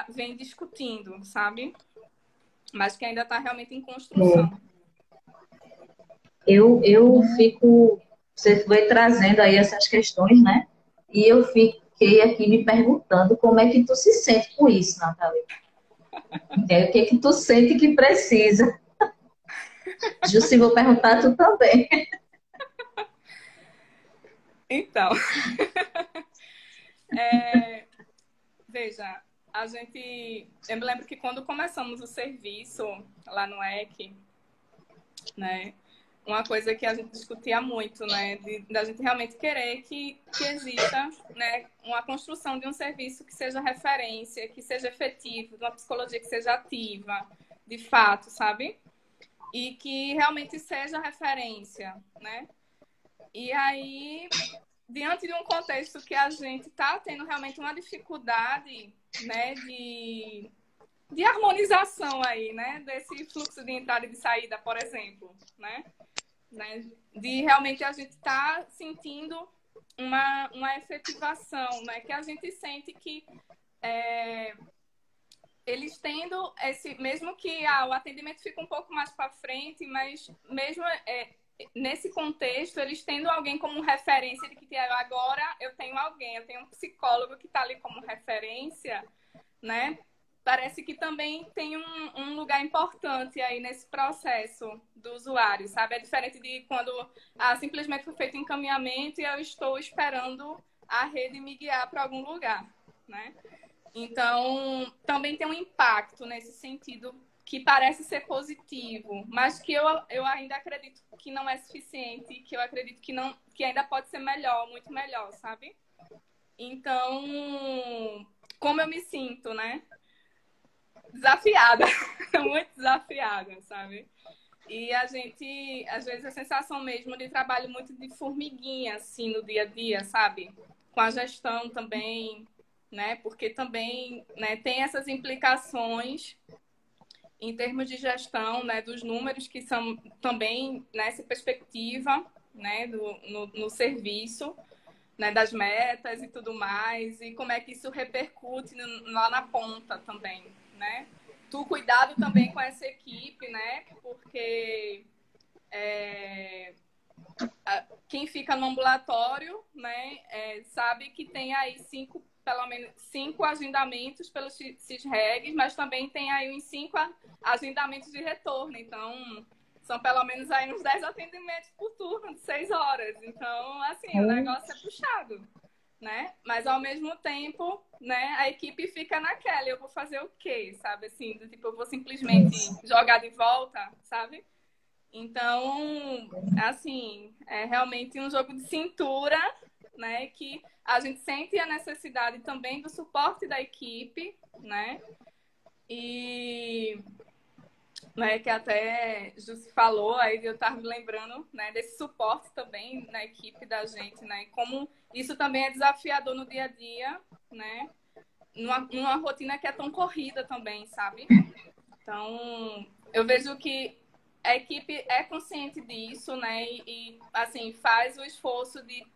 vem discutindo, sabe? Mas que ainda está realmente em construção. Eu fico... Você foi trazendo aí essas questões, né? E eu fiquei aqui me perguntando como é que tu se sente com isso, Nathalie. O que é que tu sente que precisa? Jussi, vou perguntar a tu também. Então, veja, eu me lembro que quando começamos o serviço lá no EC, né, uma coisa que a gente discutia muito, né, da gente realmente querer que exista, né, uma construção de um serviço que seja referência, que seja efetivo, de uma psicologia que seja ativa, de fato, sabe? E que realmente seja referência, né? E aí, diante de um contexto que a gente está tendo realmente uma dificuldade, né, de harmonização aí, né, desse fluxo de entrada e de saída, por exemplo, né, de realmente a gente tá sentindo uma efetivação, né, que a gente sente que eles tendo mesmo que o atendimento fica um pouco mais para frente, mas mesmo nesse contexto, eles tendo alguém como referência de que agora eu tenho um psicólogo que está ali como referência, né? Parece que também tem um lugar importante aí nesse processo do usuário, sabe? É diferente de quando simplesmente foi feito encaminhamento e eu estou esperando a rede me guiar para algum lugar, né? Então, também tem um impacto nesse sentido que parece ser positivo, mas que eu ainda acredito que não é suficiente, que eu acredito que não, que ainda pode ser melhor, muito melhor, sabe? Então, como eu me sinto, né? Desafiada, muito desafiada, sabe? E a gente, às vezes, a sensação mesmo de trabalho muito de formiguinha, assim, no dia a dia, sabe? Com a gestão também, né? Porque também, né, tem essas implicações em termos de gestão, né, dos números que são também nessa perspectiva, né, no serviço, né, das metas e tudo mais, e como é que isso repercute lá na ponta também, né? Tu cuidado também com essa equipe, né? Porque quem fica no ambulatório, né, sabe que tem aí pelo menos 5 agendamentos pelos CISREGs, mas também tem aí uns 5 agendamentos de retorno. Então, são pelo menos aí uns 10 atendimentos por turno, de 6 horas. Então, assim, o negócio é puxado, né? Mas, ao mesmo tempo, né, a equipe fica naquela. Eu vou fazer o quê, sabe? Assim, do tipo, eu vou simplesmente jogar de volta, sabe? Então, assim, é realmente um jogo de cintura, né? Que a gente sente a necessidade também do suporte da equipe, né? E, né, que até Jussi falou, aí eu estava me lembrando, né, desse suporte também na equipe da gente, né? E como isso também é desafiador no dia a dia, né? Numa rotina que é tão corrida também, sabe? Então, eu vejo que a equipe é consciente disso, né? Assim, faz o esforço de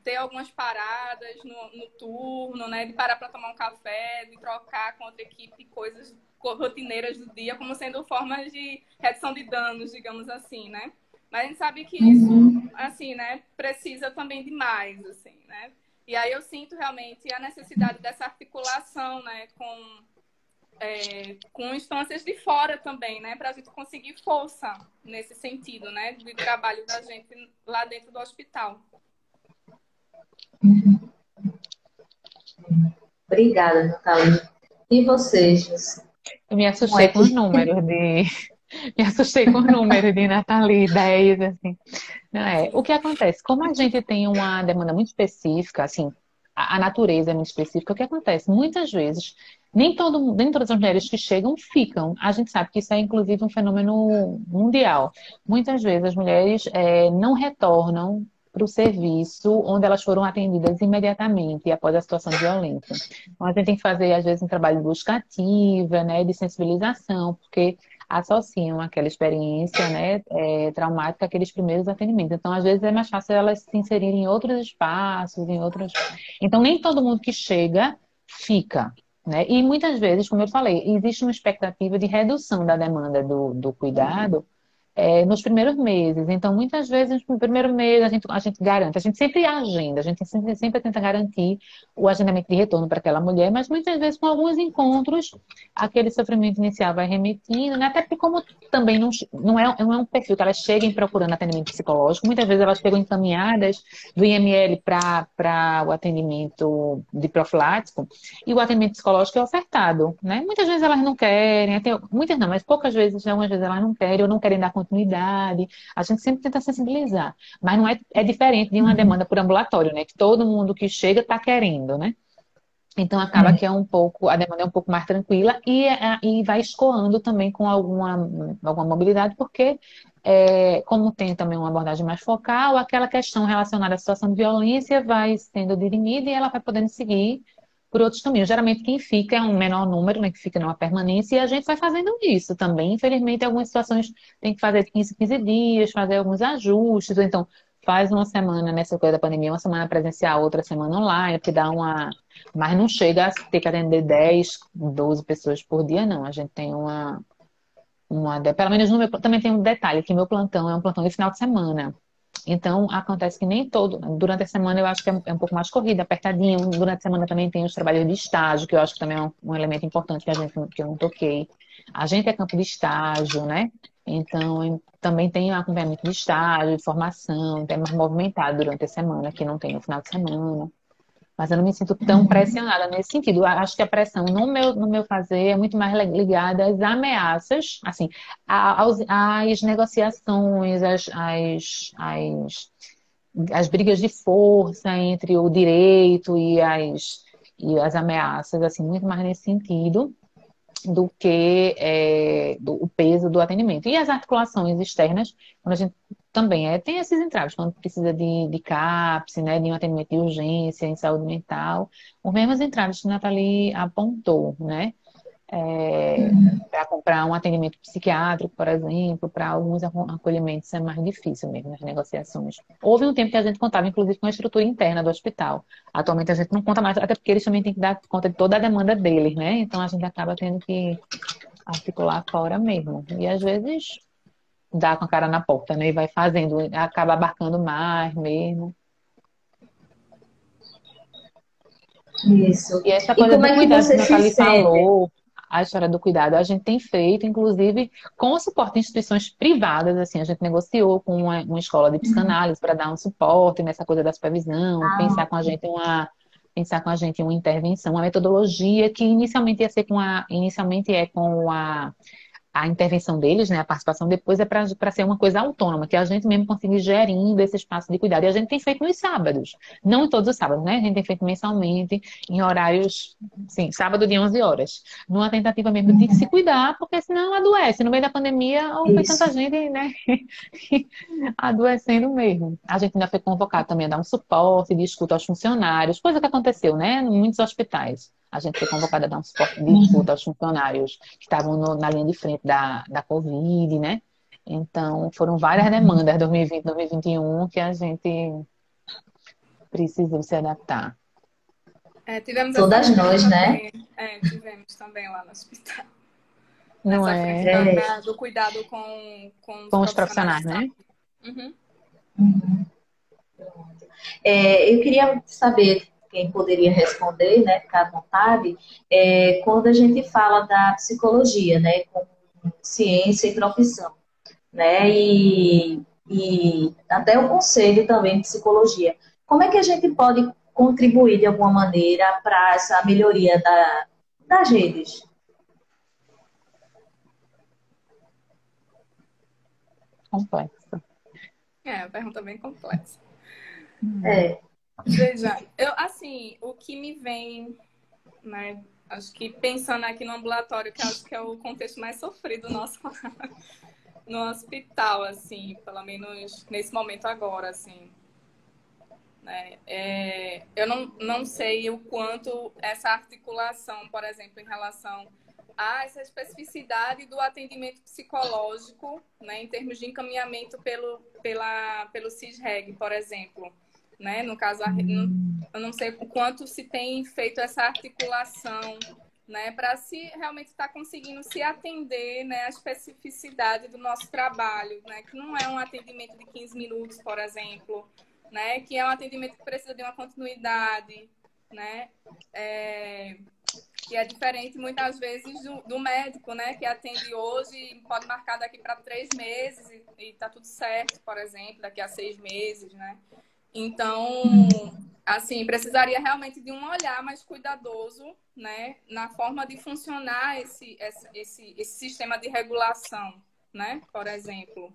ter algumas paradas no turno, né? De parar para tomar um café, de trocar com outra equipe coisas rotineiras do dia, como sendo formas de redução de danos, digamos assim, né? Mas a gente sabe que isso, assim, né? Precisa também de mais, assim, né? E aí eu sinto realmente a necessidade dessa articulação, né? Com instâncias de fora também, né? Para a gente conseguir força nesse sentido, né? De trabalho da gente lá dentro do hospital. Obrigada, Natália. E vocês? Eu me assustei com os números de. Me assustei com os números de Nathalie, 10, assim. Não é. O que acontece? Como a gente tem uma demanda muito específica, assim, a natureza é muito específica, o que acontece? Muitas vezes, nem todas as mulheres que chegam ficam. A gente sabe que isso é, inclusive, um fenômeno mundial. Muitas vezes as mulheres não retornam para o serviço onde elas foram atendidas imediatamente após a situação de violência. Então, a gente tem que fazer, às vezes, um trabalho de busca ativa, né, de sensibilização, porque associam aquela experiência, né, traumática àqueles primeiros atendimentos. Então, às vezes, é mais fácil elas se inserirem em outros espaços, em outros. Então, nem todo mundo que chega fica. Né? E muitas vezes, como eu falei, existe uma expectativa de redução da demanda do cuidado nos primeiros meses. Então, muitas vezes, no primeiro mês, a gente garante, a gente sempre agenda, a gente sempre tenta garantir o agendamento de retorno para aquela mulher, mas muitas vezes, com alguns encontros, aquele sofrimento inicial vai remetindo, né? Até porque, como também não é um perfil que elas cheguem procurando atendimento psicológico, muitas vezes elas chegam encaminhadas do IML para o atendimento de profilático, e o atendimento psicológico é ofertado, né? Muitas vezes elas não querem, muitas não, mas poucas vezes, algumas vezes elas não querem ou não querem dar continuidade. A gente sempre tenta sensibilizar, mas não é diferente de uma demanda por ambulatório, né? Que todo mundo que chega está querendo, né? Então acaba que a demanda é um pouco mais tranquila e vai escoando também com alguma mobilidade, porque como tem também uma abordagem mais focal, aquela questão relacionada à situação de violência vai sendo dirimida e ela vai podendo seguir por outros caminhos. Geralmente quem fica é um menor número, né, que fica numa permanência, e a gente vai fazendo isso também. Infelizmente, em algumas situações tem que fazer 15 dias, fazer alguns ajustes, ou então faz uma semana nessa coisa da pandemia, uma semana presencial, outra semana online, que dá uma. Mas não chega a ter que atender 10, 12 pessoas por dia, não. A gente tem pelo menos no meu, também tem um detalhe, que meu plantão é um plantão de final de semana. Então, acontece que nem durante a semana eu acho que é um pouco mais corrida, apertadinho. Durante a semana também tem os trabalhos de estágio, que eu acho que também é um elemento importante que eu não toquei. A gente é campo de estágio, né? Então, também tem acompanhamento de estágio, de formação, então é mais movimentado durante a semana, que não tem no final de semana. mas eu não me sinto tão pressionada nesse sentido. Eu acho que a pressão no meu fazer é muito mais ligada às ameaças, assim, às negociações, as brigas de força entre o direito e as ameaças, assim, muito mais nesse sentido do que o peso do atendimento. E as articulações externas, quando a gente também tem esses entraves, quando precisa de CAPS, né, de um atendimento de urgência em saúde mental, os mesmos entraves que a Nathalie apontou, né? Para comprar um atendimento psiquiátrico, por exemplo, para alguns acolhimentos é mais difícil mesmo nas negociações. Houve um tempo que a gente contava, inclusive, com a estrutura interna do hospital. Atualmente a gente não conta mais, até porque eles também têm que dar conta de toda a demanda deles, né? Então a gente acaba tendo que articular fora mesmo. E às vezes dá com a cara na porta, né? E vai fazendo, acaba abarcando mais mesmo. Isso. E essa E coisa como do é que cuidado que a você se Nathalie sente? falou, a história do cuidado, a gente tem feito, inclusive, com o suporte de instituições privadas, assim, a gente negociou com uma escola de psicanálise para dar um suporte nessa coisa da supervisão, pensar com a gente uma intervenção, uma metodologia que inicialmente é com a intervenção deles, né, a participação depois é para ser uma coisa autônoma, que a gente mesmo consiga ir gerindo esse espaço de cuidado. E a gente tem feito nos sábados, não em todos os sábados, né? A gente tem feito mensalmente, em horários, sim, sábado de 11 horas, numa tentativa mesmo de se cuidar, porque senão adoece. No meio da pandemia, foi Isso. tanta gente, né, adoecendo mesmo. A gente ainda foi convocado também a dar um suporte de escuta aos funcionários, coisa que aconteceu, né, em muitos hospitais. A gente foi convocada a dar um suporte de escuta aos funcionários que estavam na linha de frente da Covid, né? Então, foram várias demandas 2020, 2021 que a gente precisou se adaptar. Tivemos essa Todas questão nós, né? também. Tivemos também lá no hospital. Não Nessa é questão, né, do cuidado com os com os profissionais profissionais, de né? saúde. Uhum. Eu queria saber quem poderia responder, né? Ficar à vontade. Quando a gente fala da psicologia, né? Com ciência e profissão, né? E até o conselho também de psicologia. Como é que a gente pode contribuir de alguma maneira para essa melhoria das redes? Complexo. Uma pergunta bem complexa. É. Veja, assim, o que me vem, né? Acho que pensando aqui no ambulatório, que acho que é o contexto mais sofrido nosso no hospital, assim, pelo menos nesse momento agora, assim. Né? Eu não sei o quanto essa articulação, por exemplo, em relação a essa especificidade do atendimento psicológico, né, em termos de encaminhamento pelo CISREG, por exemplo. Né? No caso, eu não sei o quanto se tem feito essa articulação, né, para se realmente estar conseguindo se atender, né, à especificidade do nosso trabalho, né, que não é um atendimento de 15 minutos, por exemplo, né, que é um atendimento que precisa de uma continuidade, né, que é diferente muitas vezes do médico, né, que atende hoje, pode marcar daqui para 3 meses e tá tudo certo, por exemplo, daqui a 6 meses, né. Então, assim, precisaria realmente de um olhar mais cuidadoso, né, na forma de funcionar esse sistema de regulação, né, por exemplo.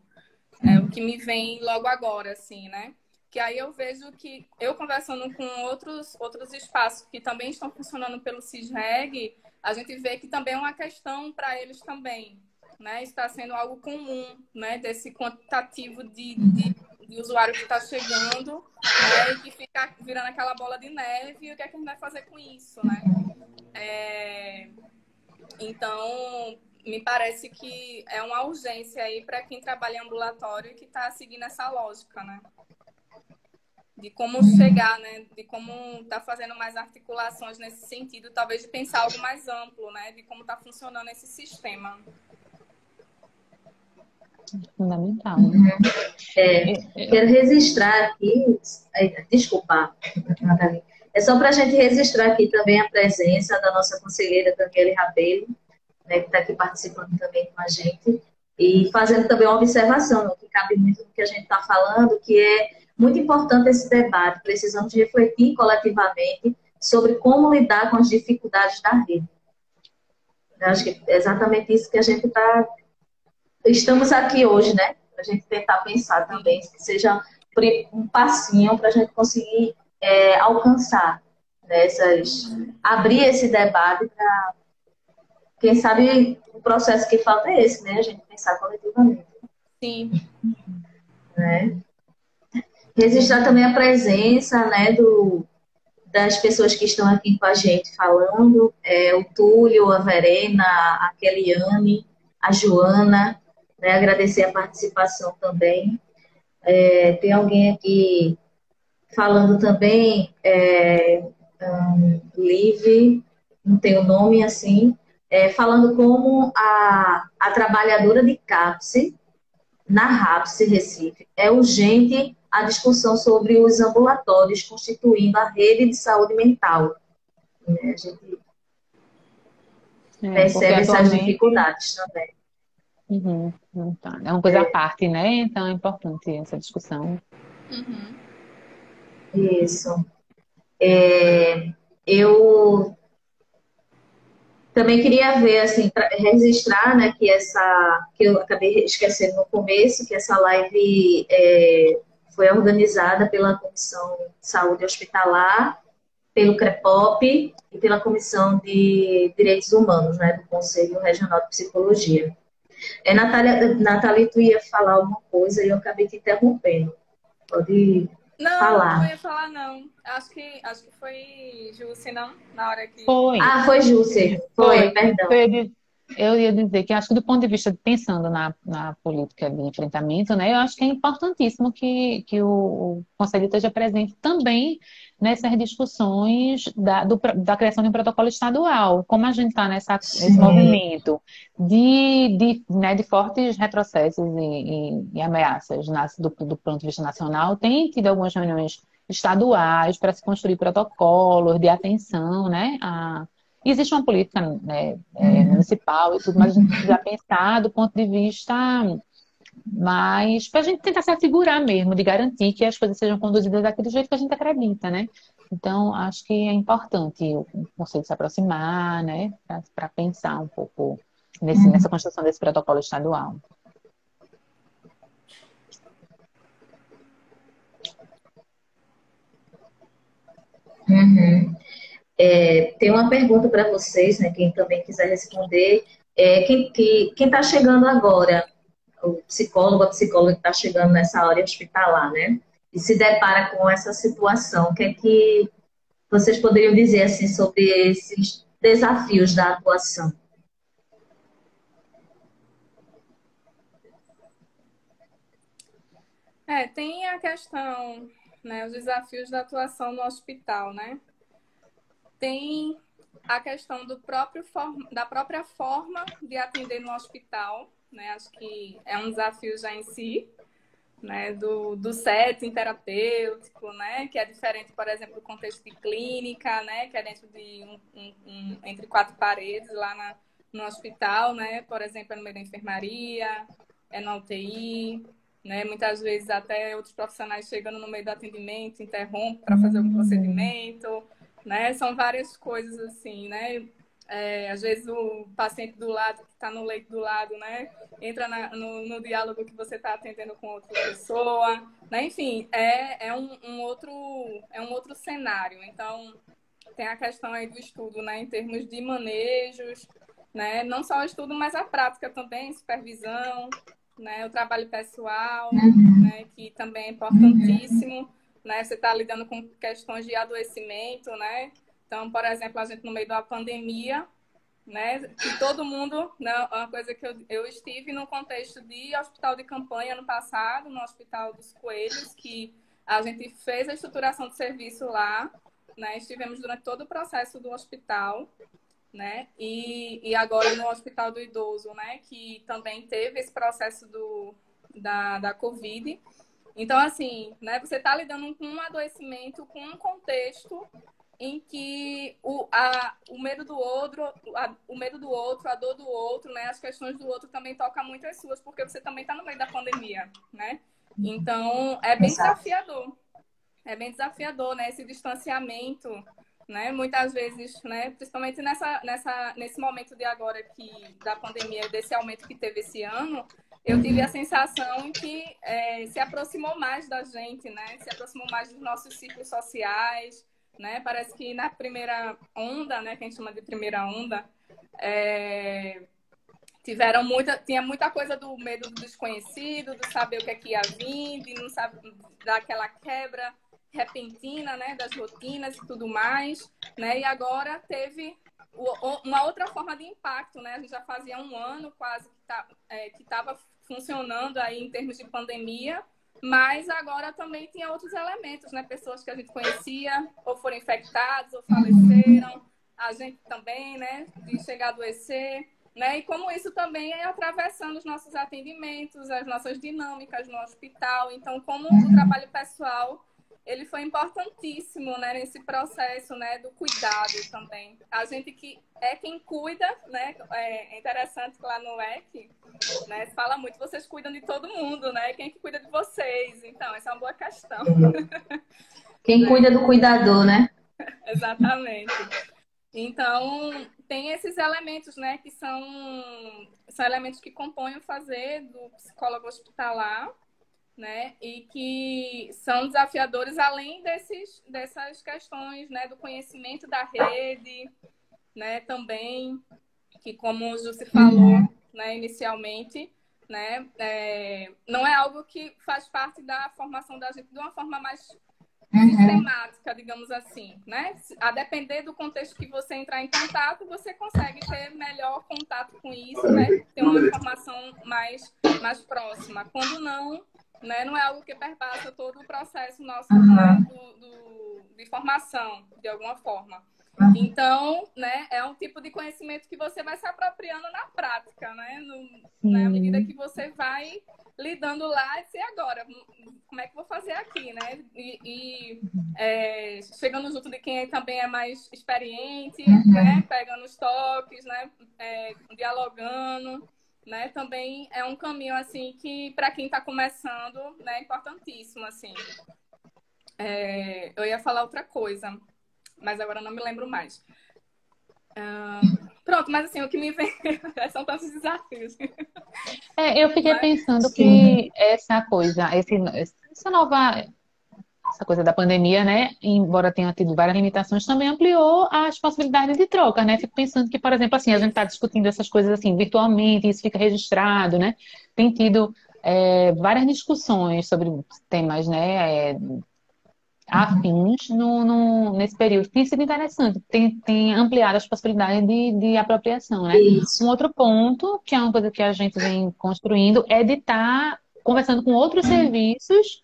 É o que me vem logo agora, assim, né. Que aí eu vejo que, eu conversando com outros espaços que também estão funcionando pelo CISREG, a gente vê que também é uma questão para eles também, né, está sendo algo comum, né, desse quantitativo de usuário que está chegando, né, e que fica virando aquela bola de neve, e o que é que a gente vai fazer com isso, né? Então, me parece que é uma urgência aí para quem trabalha em ambulatório e que está seguindo essa lógica, né? De como chegar, né? De como tá fazendo mais articulações nesse sentido, talvez de pensar algo mais amplo, né? De como está funcionando esse sistema. Fundamental. Quero registrar aqui, desculpa, Nathalie. É só para a gente registrar aqui também a presença da nossa conselheira Daniele Rabelo, né, que está aqui participando também com a gente, e fazendo também uma observação, que cabe muito no que a gente está falando, que é muito importante esse debate. Precisamos refletir coletivamente sobre como lidar com as dificuldades da rede. Eu acho que é exatamente isso que a gente estamos aqui hoje, né? Para a gente tentar pensar também, que seja um passinho para a gente conseguir alcançar, né, abrir esse debate para, quem sabe, o processo que falta é esse, né? A gente pensar coletivamente. Sim. Né? Registrar também a presença, né, das pessoas que estão aqui com a gente falando, o Túlio, a Verena, a Keliane, a Joana, né, agradecer a participação também. Tem alguém aqui falando também, Live, não tem o nome assim, falando como a trabalhadora de CAPS, na RAPS Recife, é urgente a discussão sobre os ambulatórios constituindo a rede de saúde mental. Né? A gente percebe essas dificuldades também. Uhum, tá. É uma coisa à parte, né? Então é importante essa discussão. Isso. Eu também queria ver, assim, registrar, né, que eu acabei esquecendo no começo, que essa live foi organizada pela Comissão de Saúde Hospitalar, pelo CREPOP e pela Comissão de Direitos Humanos, né, do Conselho Regional de Psicologia. Natália, tu ia falar alguma coisa e eu acabei te interrompendo. Pode falar. Não ia falar, não. Acho que foi Jussi, não? Na hora que... Foi. Ah, foi Jussi. Foi, perdão. Eu ia dizer que acho que do ponto de vista, pensando na política de enfrentamento, né, eu acho que é importantíssimo que o Conselho esteja presente também nessas discussões da criação de um protocolo estadual. Como a gente está nesse movimento né, de fortes retrocessos e ameaças do ponto de vista nacional, tem tido algumas reuniões estaduais para se construir protocolos de atenção, né, existe uma política, né, municipal e tudo, mas a gente precisa pensar do ponto de vista mais para a gente tentar se assegurar mesmo, de garantir que as coisas sejam conduzidas daquele jeito que a gente acredita, né? Então, acho que é importante o conselho se aproximar, né, para pensar um pouco nessa construção desse protocolo estadual. Tem uma pergunta para vocês, né? Quem também quiser responder. Quem está chegando agora, o psicólogo, a psicóloga que está chegando nessa área hospitalar, né? E se depara com essa situação, o que é que vocês poderiam dizer assim sobre esses desafios da atuação? Tem a questão, né, os desafios da atuação no hospital, né? Tem a questão da própria forma de atender no hospital, né? Acho que é um desafio já em si, né? Do setting terapêutico, né? Que é diferente, por exemplo, do contexto de clínica, né? Que é dentro de entre quatro paredes lá no hospital, né? Por exemplo, é no meio da enfermaria, é na UTI, né? Muitas vezes até outros profissionais chegando no meio do atendimento, interrompem para fazer algum procedimento, né? São várias coisas assim, né? Às vezes o paciente do lado, que está no leito do lado, né? Entra no diálogo que você está atendendo com outra pessoa, né? Enfim, é um outro cenário. Então, tem a questão aí do estudo, né? Em termos de manejos, né? Não só o estudo, mas a prática também, supervisão, né? O trabalho pessoal, né? Que também é importantíssimo, né? Você está lidando com questões de adoecimento, né? Então, por exemplo, a gente no meio da pandemia, né? Que todo mundo, né? Uma coisa que eu estive no contexto de hospital de campanha ano passado, no Hospital dos Coelhos, que a gente fez a estruturação de serviço lá, né? Estivemos durante todo o processo do hospital, né? E agora no Hospital do Idoso, né? Que também teve esse processo da Covid. Então, assim, né? Você está lidando com um adoecimento, com um contexto em que o medo do outro, a dor do outro, né? As questões do outro também tocam muito as suas, porque você também está no meio da pandemia, né? Então, é bem Exato. desafiador. É bem desafiador, né? Esse distanciamento, né? Muitas vezes, né? Principalmente nesse momento de agora da pandemia, desse aumento que teve esse ano, eu tive a sensação que se aproximou mais da gente, né? Se aproximou mais dos nossos ciclos sociais, né? Parece que na primeira onda, né? Que a gente chama de primeira onda, tinha muita coisa do medo do desconhecido, do saber o que é que ia vir, de não saber, daquela quebra repentina, né, das rotinas e tudo mais, né? E agora teve uma outra forma de impacto, né? A gente já fazia um ano quase que estava funcionando aí em termos de pandemia, mas agora também tinha outros elementos, né? Pessoas que a gente conhecia ou foram infectadas ou faleceram, a gente também, né? De chegar a adoecer. Né? E como isso também é atravessando os nossos atendimentos, as nossas dinâmicas no hospital. Então, como o trabalho pessoal, ele foi importantíssimo, né, nesse processo, né, do cuidado também. A gente que é quem cuida, né? É interessante que lá no EC, né, se fala muito, vocês cuidam de todo mundo, né? Quem é que cuida de vocês? Então, essa é uma boa questão. Quem cuida do cuidador, né? Exatamente. Então, tem esses elementos, né, que são elementos que compõem o fazer do psicólogo hospitalar, né, e que são desafiadores além dessas questões, né, do conhecimento da rede, né, também, que como o Jussi falou, né, inicialmente, né, não é algo que faz parte da formação da gente de uma forma mais sistemática, digamos assim, né? A depender do contexto que você entrar em contato, você consegue ter melhor contato com isso, né? Ter uma informação mais próxima. Quando não, né? Não é algo que perpassa todo o processo nosso, né? de formação, de alguma forma. Então, né? É um tipo de conhecimento que você vai se apropriando na prática, né? Né, à medida que você vai lidando lá, e agora, como é que eu vou fazer aqui, né? Chegando junto de quem também é mais experiente, né? Pegando os toques, né? Dialogando, né? Também é um caminho, assim, que para quem está começando, né? É importantíssimo, assim. Eu ia falar outra coisa, mas agora não me lembro mais. Pronto, mas assim, o que me vem são tantos desafios. Eu fiquei pensando que essa coisa, essa coisa da pandemia, né, embora tenha tido várias limitações, também ampliou as possibilidades de troca, né? Fico pensando que, por exemplo, assim, a gente está discutindo essas coisas assim virtualmente, isso fica registrado, né? Tem tido várias discussões sobre temas, né, afins nesse período. Tem sido interessante, tem ampliado as possibilidades de apropriação, né? Isso. Um outro ponto, que é uma coisa que a gente vem construindo, é de estar conversando com outros serviços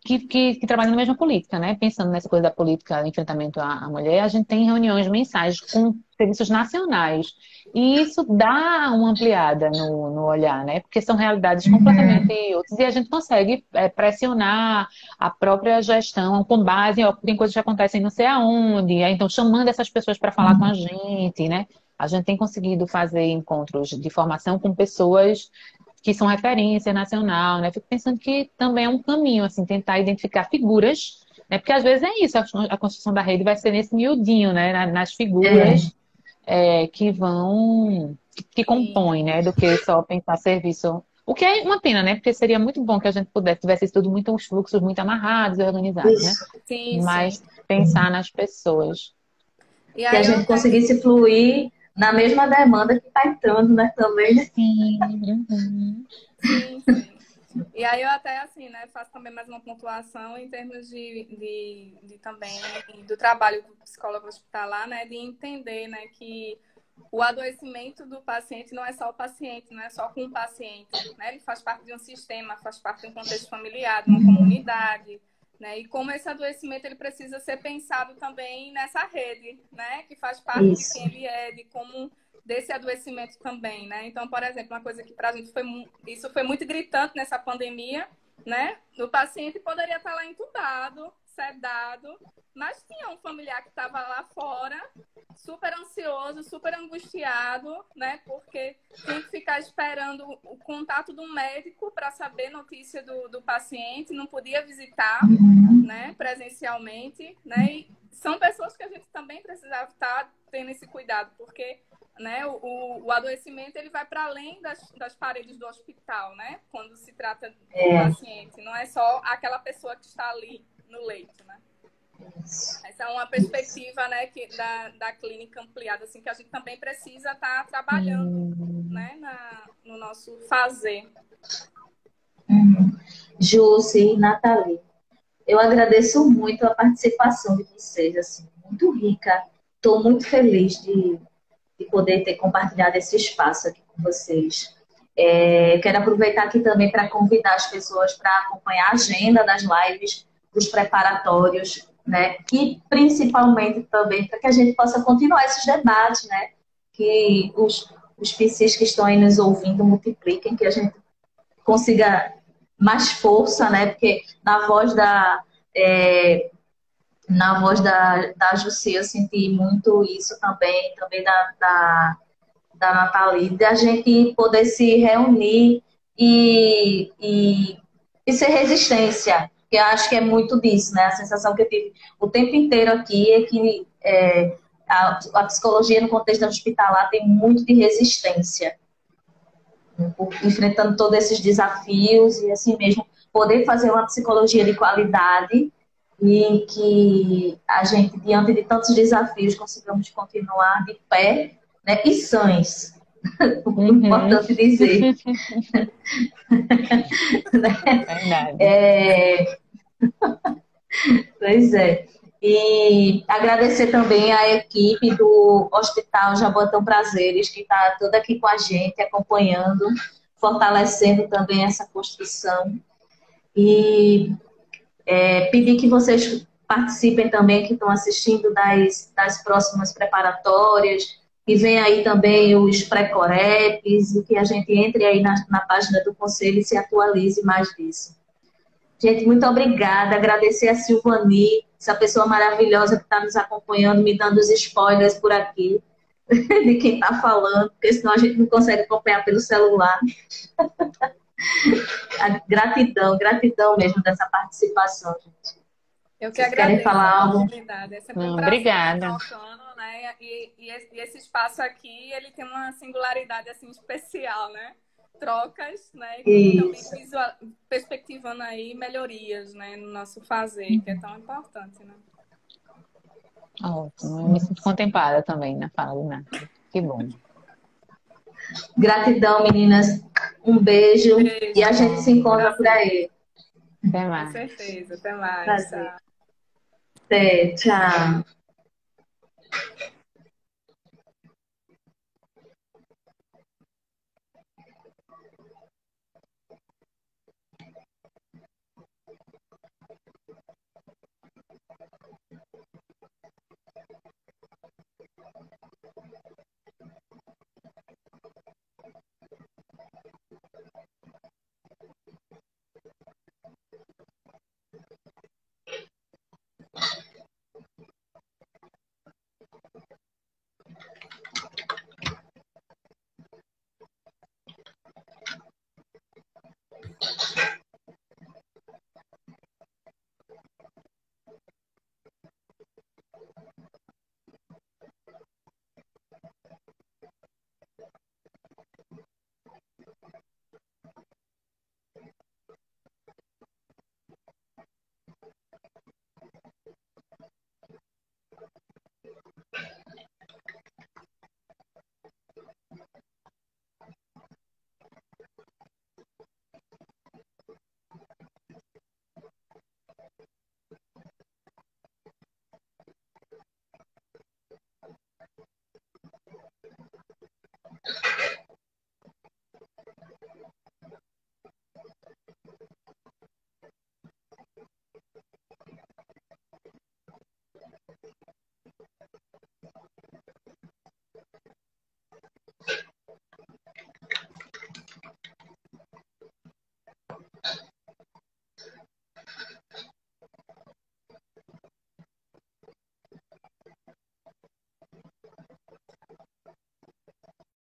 que trabalham na mesma política, né? Pensando nessa coisa da política de enfrentamento à mulher, a gente tem reuniões mensais com serviços nacionais. E isso dá uma ampliada no olhar, né? Porque são realidades completamente outras. E a gente consegue pressionar a própria gestão com base em tem coisas que acontecem não sei aonde. Então, chamando essas pessoas para falar com a gente, né? A gente tem conseguido fazer encontros de formação com pessoas que são referência nacional, né? Fico pensando que também é um caminho, assim, tentar identificar figuras, né? Porque às vezes é isso, a construção da rede vai ser nesse miudinho, né? Nas figuras que compõem, né? Do que só pensar serviço. O que é uma pena, né? Porque seria muito bom que a gente tivesse isso tudo os fluxos muito amarrados e organizados, né? Sim, Mas sim. pensar nas pessoas. E Que aí a gente conseguisse fluir na mesma demanda que está entrando, né, também. Sim. Sim, sim. E aí eu até, assim, né, faço também mais uma pontuação em termos de também do trabalho do psicólogo hospitalar, né, de entender, né, que o adoecimento do paciente não é só o paciente, não é só com o paciente, né, ele faz parte de um sistema, faz parte de um contexto familiar, de uma comunidade, né, e como esse adoecimento ele precisa ser pensado também nessa rede, né, que faz parte de quem ele é, de como desse adoecimento também, né? Então, por exemplo, uma coisa que para a gente isso foi muito gritante nessa pandemia, né? O paciente poderia estar lá entubado, sedado, mas tinha um familiar que estava lá fora super ansioso, super angustiado, né? Porque tem que ficar esperando o contato do médico para saber notícia do paciente, não podia visitar, né, presencialmente, né? E são pessoas que a gente também precisava estar tendo esse cuidado, porque, né, o adoecimento ele vai para além das paredes do hospital, né? Quando se trata do paciente, não é só aquela pessoa que está ali no leito, né? Essa é uma perspectiva, né, da clínica ampliada, assim, que a gente também precisa estar trabalhando, né, no nosso fazer. Jússi e Nathalie, eu agradeço muito a participação de vocês, assim, muito rica. Estou muito feliz de poder ter compartilhado esse espaço aqui com vocês. Quero aproveitar aqui também para convidar as pessoas para acompanhar a agenda das lives, dos preparatórios, né? E principalmente também para que a gente possa continuar esses debates, né? Que os PCs que estão aí nos ouvindo multipliquem, que a gente consiga mais força, né? Porque na voz da Jussi eu senti muito isso também da Nathalie, da gente poder se reunir e ser resistência. Eu acho que é muito disso, né? A sensação que eu tive o tempo inteiro aqui é que a psicologia no contexto hospitalar tem muito de resistência, enfrentando todos esses desafios e assim mesmo poder fazer uma psicologia de qualidade e que a gente, diante de tantos desafios, consigamos continuar de pé, né, e sãs. Importante dizer. Verdade. Pois é. E agradecer também à equipe do Hospital Jaboatão Prazeres, que está toda aqui com a gente, acompanhando, fortalecendo também essa construção. E pedir que vocês participem também, que estão assistindo das próximas preparatórias, e vem aí também os pré-coreps, e que a gente entre aí na página do Conselho e se atualize mais disso. Gente, muito obrigada. Agradecer a Silvani, essa pessoa maravilhosa que está nos acompanhando, me dando os spoilers por aqui, de quem está falando, porque senão a gente não consegue acompanhar pelo celular. Gratidão mesmo dessa participação, gente. Eu que agradeço falar a algo? oportunidade. É sempre um prazer Obrigada. estar tocando, né? E esse espaço aqui, ele tem uma singularidade assim especial, né? Trocas, né? E também perspectivando aí melhorias, né? No nosso fazer, que é tão importante, né? Ótimo. Eu me sinto contemplada também na fala do Nath. Que bom. Gratidão, meninas. Um beijo. E a gente se encontra por aí. Até mais. Com certeza. Até mais. Prazer. Tchau. Até, tchau.